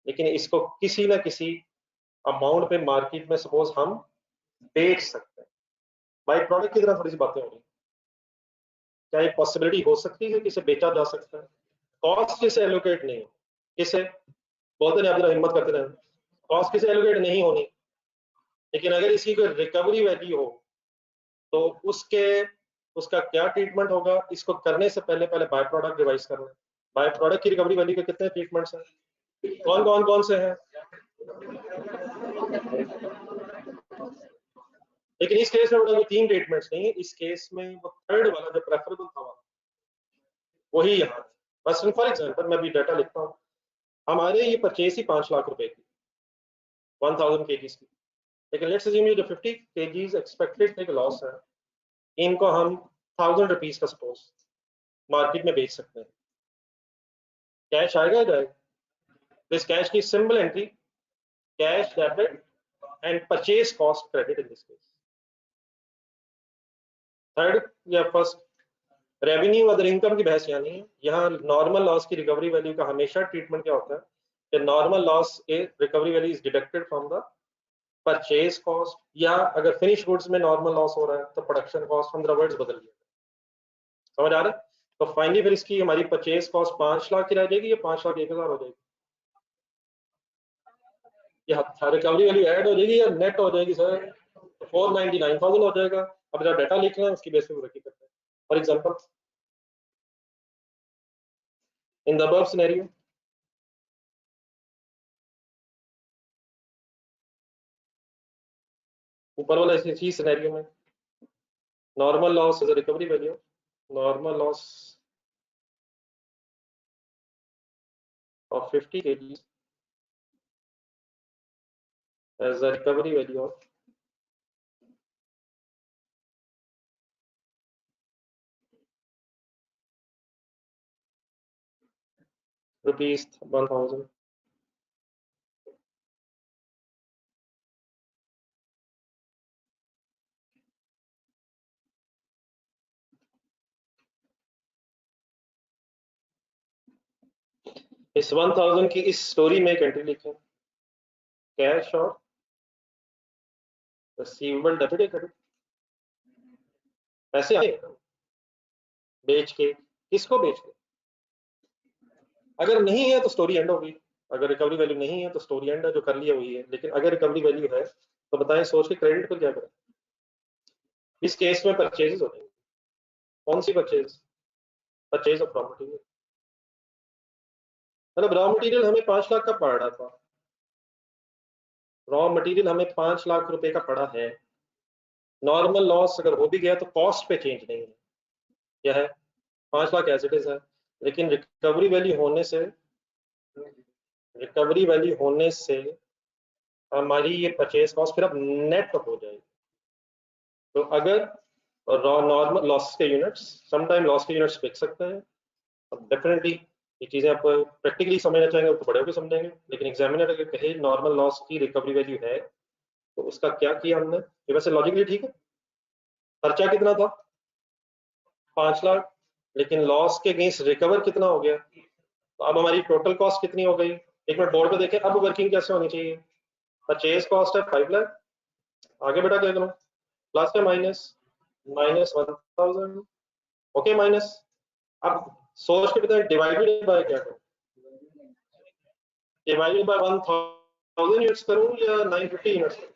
लेकिन इसको किसी ना किसी अमाउंट पे मार्केट में सपोज हम बेच सकते हैं। बाई प्रोडक्ट की तरह थोड़ी सी बातें हो रही, क्या एक पॉसिबिलिटी हो सकती है कि इसे बेचा जा सकता है? कॉस्ट किसे एलोकेट नहीं हो, किसे बोलते नहीं, आप जरा हिम्मत करते रहे, कॉस्ट किसे एलोकेट नहीं होनी, लेकिन अगर इसकी कोई रिकवरी वैल्यू हो तो उसका क्या ट्रीटमेंट होगा, इसको करने से पहले पहले बाय प्रोडक्ट डिवाइस करना है। बाय प्रोडक्ट की रिकवरी वैल्यू के कितने ट्रीटमेंट्स हैं, कौन से हैं? लेकिन इस केस में बड़ा 3 ट्रीटमेंट्स नहीं है, इस केस में वो थर्ड वाला जो प्रेफरेबल था वही यहाँ। बस फॉर एग्जांपल मैं भी डाटा लिखता हूँ, हमारे ये परचेज ही 5 लाख रुपए की 1000 केजीज की, लेकिन लेट्स अज्यूम ये जो 50 केजीज एक्सपेक्टेड थे लॉस है, इनको हम 1000 रुपीज का सपोज मार्केट में बेच सकते हैं, कैश आएगा जाएगा? दिस कैश की simple entry, cash debit and purchase cost credit in this case. Third या फर्स्ट, रेवेन्यू अदर इनकम की बहस यहाँ नहीं है, यहाँ नॉर्मल लॉस की रिकवरी वैल्यू का हमेशा ट्रीटमेंट क्या होता है कि normal loss recovery value is deducted from the purchase cost, या अगर फिनिश गुड्स में नॉर्मल लॉस हो रहा है तो प्रोडक्शन कॉस्ट, हम वर्ड्स बदल दिए। समझ आ रहा है? तो फाइनली फिर इसकी हमारी परचेज कॉस्ट 5 लाख की रह जाएगी या 5 लाख 1,000 हो जाएगी, या रिकवरी वैल्यू ऐड हो जाएगी या नेट हो जाएगी सर? 499,000 हो जाएगा। अब जब डाटा लिख रहे हैं उसकी बेस पे करते हैं। For example in the above scenario, ऊपर वाला इसी सिनेरियो में normal loss is a recovery value, normal loss of 50 kg as a recovery value of rupees 1000. इस 1000 की इस स्टोरी में एक एंट्री लिखें, कैश और रिसीवेबल डेबिट क्रेडिट, पैसे आए बेच के, किसको बेच के? अगर नहीं है तो स्टोरी एंड होगी, अगर रिकवरी वैल्यू नहीं है तो स्टोरी एंड है, जो कर लिया वही है। लेकिन अगर रिकवरी वैल्यू है तो बताएं सोच के क्रेडिट पर क्या करें? इस केस में परचेजेस हो जाएंगे। कौन सी purchase? Purchase of raw material. मतलब रॉ मटेरियल हमें 5 लाख का पड़ रहा था, रॉ मटेरियल हमें 5 लाख रुपए का पड़ा है, नॉर्मल लॉस अगर हो भी गया तो कॉस्ट पे चेंज नहीं है, क्या है 5 लाख एज इट इज है। लेकिन रिकवरी वैल्यू होने से हमारी ये परचेज कॉस्ट फिर अब नेट हो जाएगी। तो अगर नॉर्मल लॉस के यूनिट्स, समटाइम लॉस के यूनिट्स बिक सकते हैं, अब डेफिनेटली ये चीजें आप प्रैक्टिकली समझना चाहेंगे तो बड़े होकर समझेंगे, लेकिन एग्जामिनर अगर कहे नॉर्मल लॉस की रिकवरी वैल्यू है तो उसका क्या किया हमने, ये वैसे लॉजिकली ठीक है। खर्चा कितना था? 5 लाख, लेकिन लॉस के अगेंस्ट रिकवर कितना हो गया? तो अब हमारी टोटल कॉस्ट कितनी हो गई? एक मिनट बोर्ड पे देखें, अब वर्किंग कैसे होनी चाहिए? परचेज कॉस्ट है 5 लाख, आगे बेटा क्या करूं, प्लस या माइनस? Minus 1000, okay minus. अब सोच के बताएं डिवाइडेड बाय क्या करूं, डिवाइडेड बाय 1000 यूनिट्स करूं या 950 यूनिट्स करूं?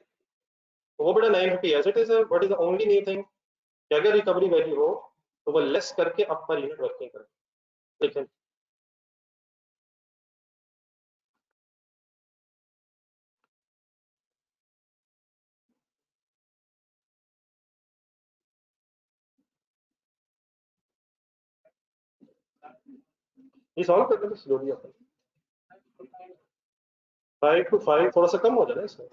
तो वो बेटा 950 एज इट इज है, what is the only new thing कि अगर रिकवरी वैल्यू हो तो वो लेस करके अब पर यूनिट वर्किंग करें। लेकिन ये सॉल्व करने की स्लोली अपन 5 to 5 थोड़ा सा कम हो जाए इसमें,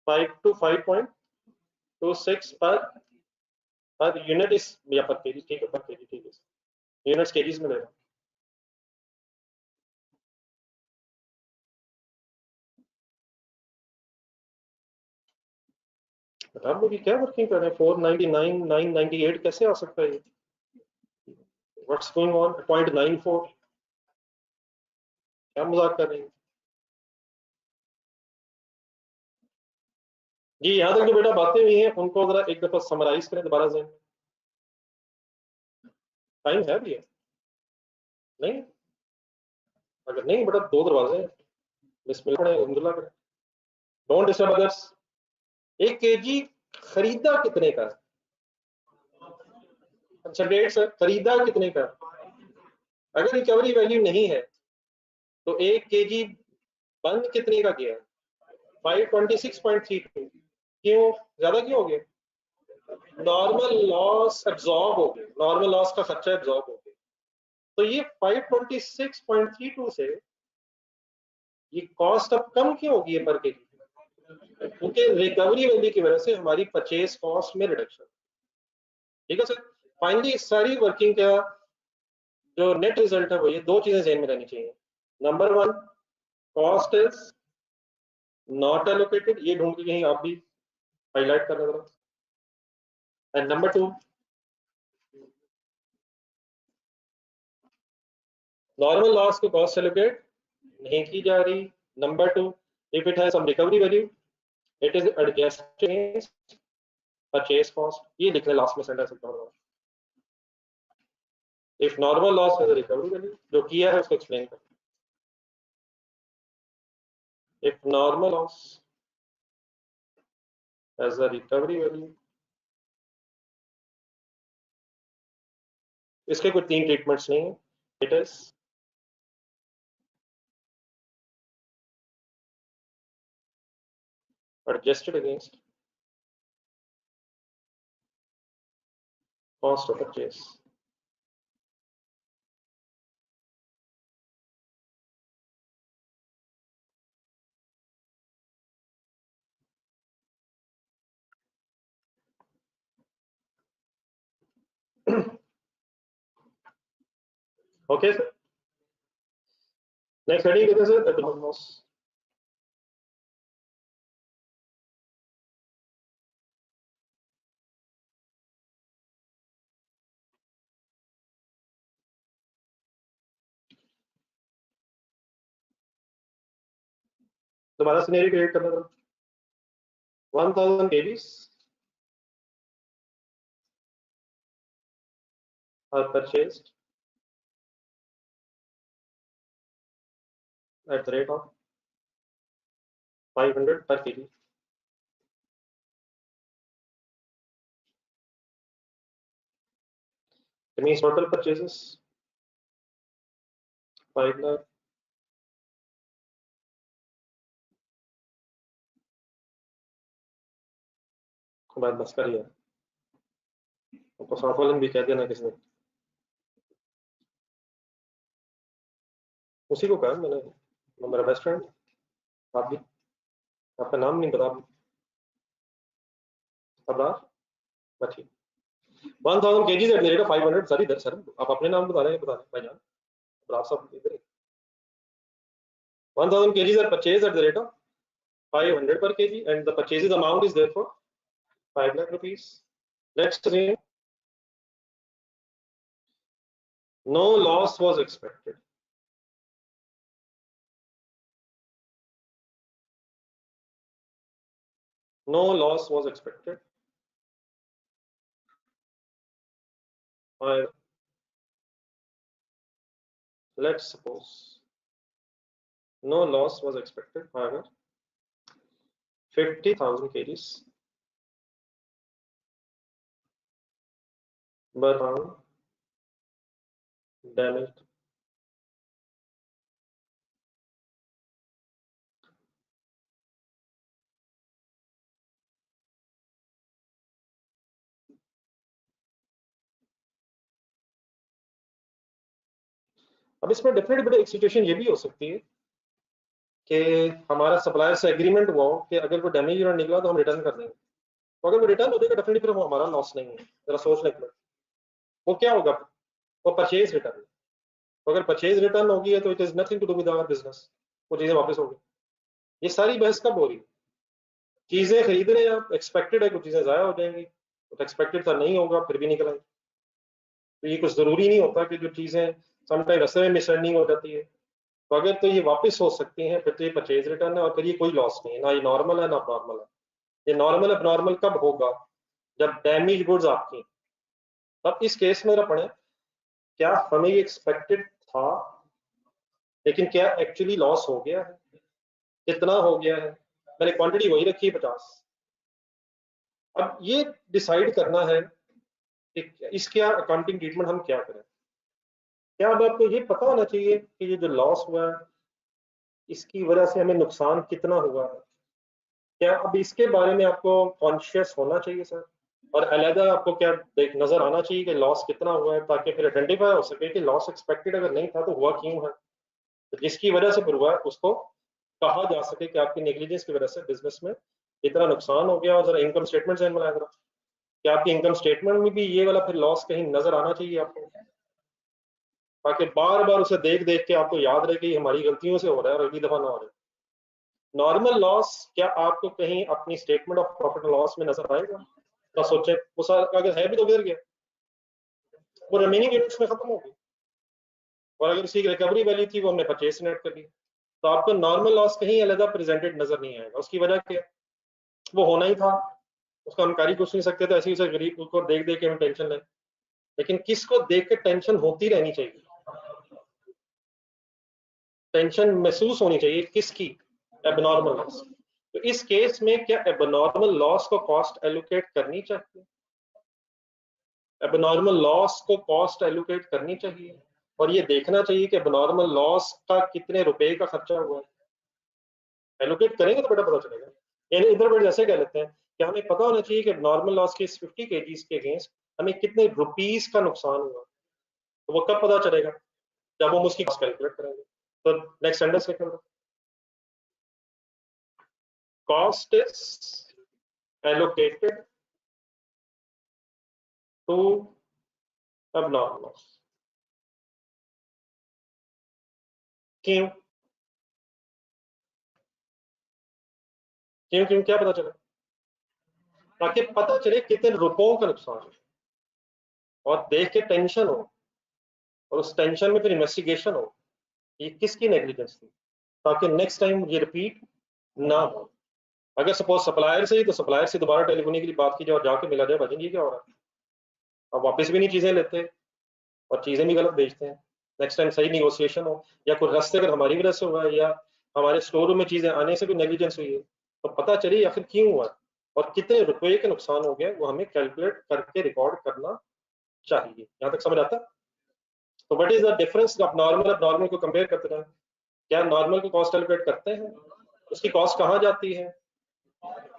5 to 5.26 पर यूनिट इस या पर केजी, ठीक है पर केजी ठीक है। यूनिट्स केजीज में ले रहा हूँ। आप लोग क्या वर्किंग कर रहे हैं? 499 998 कैसे आ सकता है? What's going on? 0.94 क्या मजाक कर रहे हैं जी? यहाँ तक जो बेटा बातें हुई हैं उनको जरा एक दफा समराइज करें दोबारा से। टाइम है भी है नहीं? अगर नहीं बेटा, 2 दरवाजे हैं, बिस्मिल्लाह पढ़े, अल्हम्दुलिल्लाह करें, डोंट डिस्टर्ब अदर्स। 1 केजी खरीदा कितने का? अच्छा डेट सर, खरीदा कितने का? अगर रिकवरी वैल्यू नहीं है तो 1 केजी बंद कितने का किया? 526.32। क्यों ज्यादा क्यों हो गया? नॉर्मल लॉस एब्जॉर्ब हो गया, नॉर्मल लॉस का खर्चा एब्जॉर्ब हो गया। तो ये 526.32 से ये कॉस्ट अब कम क्यों होगी पर केजी? क्योंकि रिकवरी वैल्यू की वजह से हमारी परचेज कॉस्ट में रिडक्शन। ठीक है सर। फाइनली सारी वर्किंग का जो नेट रिजल्ट है वो ये 2 चीजें ध्यान में रहनी चाहिए। Number 1, cost is not allocated, ये ढूंढ के कहीं आप भी हाईलाइट करना जरा। एंड नंबर 2, नॉर्मल लॉस को कॉस्ट एलोकेट नहीं की जा रही। Number 2, if it has some recovery value it is adjusted purchase cost. ये लिखने लास्ट में सेंटेंस लिखना होगा। If normal loss has a recovery value, जो किया है उसको एक्सप्लेन कर। If normal loss has a recovery value, इसके कोई 3 ट्रीटमेंट्स नहीं है। It is adjusted against cost of purchase. Okay sir, next heading is sir economic loss. दोबारा सिनेरियो क्रिएट करना था। 1000 kgs are purchased at the rate of 500 per kg. It means total purchases 5 lakh. बात बस करिए, तो साथ वाले भी कह देना किसने, उसी को कहा मैंने, वो मेरा बेस्ट फ्रेंड। आप भी, आपका नाम नहीं पता अब्रार ठीक। 1000 kgs at the rate of 500। Sir इधर सर, आप अपने नाम बता रहे हैं, बता रहे भाईजान अब्रार साहब इधर। 1000 kgs are purchased at the rate of 500 per kg and the purchases amount is therefore 5 lakh rupees. Next thing, no loss was expected. No loss was expected. Let's suppose no loss was expected. However, 50,000 kgs were found damaged. अब इसमें definitely बड़ी एक situation ये भी हो सकती है कि हमारा सप्लायर से एग्रीमेंट हुआ हो कि अगर कोई डैमेज यूनिट निकला तो हम रिटर्न कर देंगे। तो अगर वो रिटर्न हो जाएगा डेफिनेटली फिर वो हमारा लॉस नहीं है। जरा सोच लें वो क्या होगा। वो परचेज रिटर्न है। तो अगर परचेज रिटर्न होगी है तो it is nothing to do with our business, वो चीजें वापस होगी। ये सारी बहस कब हो रही है? चीजें खरीद रहे हैं आप, एक्सपेक्टेड है कुछ चीजें जाया हो जाएंगी, तो एक्सपेक्टेड था नहीं होगा फिर भी निकल आएंगे। तो ये कुछ जरूरी नहीं होता कि जो चीजें समटाइम रास्ते में मिसअंडरस्टैंडिंग हो जाती है, तो अगर तो ये वापस हो सकती हैं फिर तो ये परचेज रिटर्न है, और फिर ये कोई लॉस नहीं है, ना ये नॉर्मल है ना नॉर्मल है। ये नॉर्मल अब नॉर्मल कब होगा? जब डैमेज गुड्स आपकी। अब इस केस में पढ़े, क्या हमें ये एक्सपेक्टेड था, लेकिन क्या एक्चुअली लॉस हो गया है, कितना हो गया है? मैंने क्वांटिटी वही रखी है 50। अब ये डिसाइड करना है कि इसके अकाउंटिंग ट्रीटमेंट हम क्या करें। क्या अब आपको ये पता होना चाहिए कि ये जो लॉस हुआ है इसकी वजह से हमें नुकसान कितना हुआ है? क्या अब इसके बारे में आपको कॉन्शियस होना चाहिए सर? और अलहदा आपको क्या देख नजर आना चाहिए कि लॉस कितना हुआ है, ताकि फिर आइडेंटिफाई हो सके कि लॉस एक्सपेक्टेड अगर नहीं था तो हुआ क्यों है, तो जिसकी वजह से फिर हुआ है उसको कहा जा सके कि आपकी नेग्लिजेंस की वजह से बिजनेस में इतना नुकसान हो गया। और जरा इनकम स्टेटमेंट से बनाया जरा, क्या आपकी इनकम स्टेटमेंट में भी ये वाला फिर लॉस कहीं नजर आना चाहिए आपको, ताकि बार बार उसे देख देख के आपको याद रहे कि हमारी गलतियों से हो रहा है और अगली दफा ना हो रहा है। नॉर्मल लॉस क्या आपको कहीं अपनी statement of profit and loss में नजर आएगा? तो सोचे वो अगर है भी तो गिर गया, वो रिमेनिंग यूनिट्स में खत्म हो गई, और अगर उसकी रिकवरी वैल्यू थी वो हमने परचेस नेट कर ली, तो आपको नॉर्मल लॉस कहीं अलग प्रेजेंटेड नजर नहीं आएगा। उसकी वजह क्या? वो होना ही था, उसका हम कारी कुछ नहीं सकते थे, ऐसे ही उसे गरीब को देख देख के हम टेंशन लें। लेकिन किसको देख के टेंशन होती रहनी चाहिए? टेंशन महसूस होनी चाहिए किसकी? Abnormal loss. तो इस केस में क्या एबनॉर्मल लॉस को कॉस्ट एलोकेट करनी चाहिए? एबनॉर्मल लॉस को कॉस्ट एलोकेट करनी चाहिए, और ये देखना चाहिए कि एबनॉर्मल लॉस का कितने रुपए का खर्चा हुआ है। एलोकेट करेंगे तो बेटा पता चलेगा। यानी इधर बेटा जैसे कह लेते हैं कि हमें पता होना चाहिए कि नॉर्मल लॉस के 50 kgs के अगेंस्ट हमें कितने रुपीस का नुकसान हुआ, तो वो कब पता चलेगा? जब हम उसकी कॉस्ट कैलकुलेट करेंगे। तो नेक्स्ट सेंटेंस लिखें, cost is allocated to abnormal loss. क्यों क्यों क्यों क्या पता चले? ताकि पता चले कितने रुपयों का नुकसान है, और देख के टेंशन हो, और उस टेंशन में फिर इन्वेस्टिगेशन हो ये किसकी नेग्लिजेंस थी, ताकि नेक्स्ट टाइम ये रिपीट ना हो। अगर सपोज सप्लायर से ही, तो सप्लायर से दोबारा टेलीफोनी के लिए बात की जाए और जाके मिला जाए, भाई ये क्या हो रहा है, अब वापस भी नहीं चीजें लेते और चीजें भी गलत बेचते हैं। नेक्स्ट टाइम सही निगोशिएशन हो, या कोई रास्ते अगर हमारी वजह से हुआ है या हमारे स्टोर रूम में चीजें आने से कोई नेग्लिजेंस हुई है, तो पता चले आखिर क्यों हुआ और कितने रुपए के नुकसान हो गए, वो हमें कैलकुलेट करके रिकॉर्ड करना चाहिए। यहाँ तक समझ आता है? तो व्हाट इज द डिफरेंस? आप नॉर्मल अब नॉर्मल को कंपेयर करते हैं, क्या नॉर्मल को कॉस्ट कैलकुलेट करते हैं? उसकी कॉस्ट कहाँ जाती है?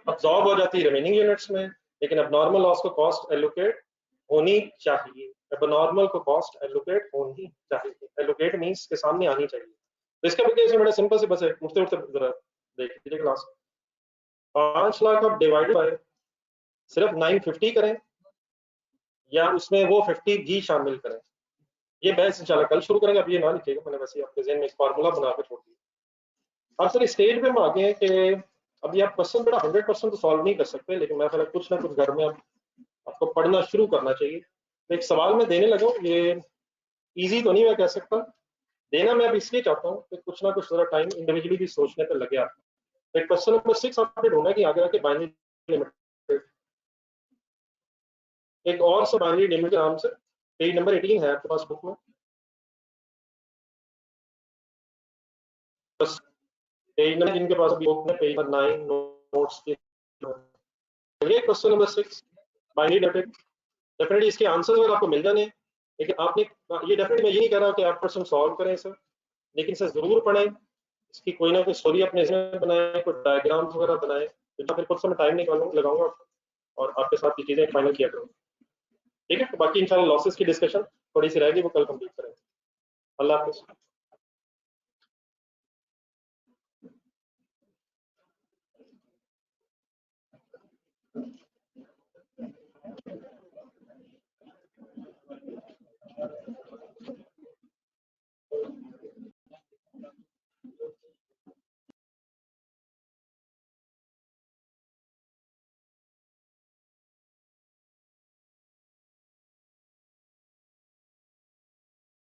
अब्सॉर्ब हो जाती है रिमेनिंग यूनिट्स में। लेकिन अब नॉर्मल लॉस को कॉस्ट एलोकेट होनी चाहिए, अब नॉर्मल को कॉस्ट एलोकेट होनी चाहिए। एलोकेट मींस के सामने आनी चाहिए। तो इसका भी बड़ा सिंपल से बस है, उठते उठते जरा देख लीजिए क्लास। 5 लाख आप डिवाइड बाय सिर्फ 950 करें, या उसमें वो 50 भी शामिल करें, ये बहस इंशाल्लाह कल शुरू करेंगे। अब ये ना लिखिएगा, मैंने वैसे आपके जहन में एक फार्मूला बना के छोड़ दिया। अब सर स्टेज पे हम आ गए हैं कि अभी आप क्वेश्चन बेटा 100% तो सॉल्व नहीं कर सकते, लेकिन मैं फिर कुछ ना कुछ घर में आपको पढ़ना शुरू करना चाहिए। तो एक सवाल मैं देने लगा हूँ, ये इजी तो नहीं मैं कह सकता, देना मैं अब इसलिए चाहता हूँ कि कुछ ना कुछ थोड़ा टाइम इंडिविजुअली भी सोचने पर लगे आपको। तो क्वेश्चन नंबर 6 आपने ढूंढना कि आगे आके बाइनरी लिमिट, एक और सा बाइनरी लिमिट के नाम से पेज नंबर 18 है आपके पास बुक में, बस पेज नंबर जिनके पास बुक में पेज नंबर 9 नोट्स के question number 6 binary limit. Definitely इसके आंसर अगर आपको मिल जाने, लेकिन आपने ये डेफिनेटली मैं ये नहीं कह रहा कि आप क्वेश्चन सॉल्व करें सर, लेकिन सर जरूर पढ़ें, इसकी कोई ना कोई स्टोरी अपने इसमें बनाए, कोई डायग्राम्स वगैरह बनाए, तो फिर कुछ समय टाइम लगाऊंगा और आपके साथ ये चीजें फाइनल किया करूँगा। ठीक है, तो बाकी इंशाल्लाह लॉसेस की डिस्कशन थोड़ी सी रहेगी, वो कल कंप्लीट करेंगे। अल्लाह हाफिज़।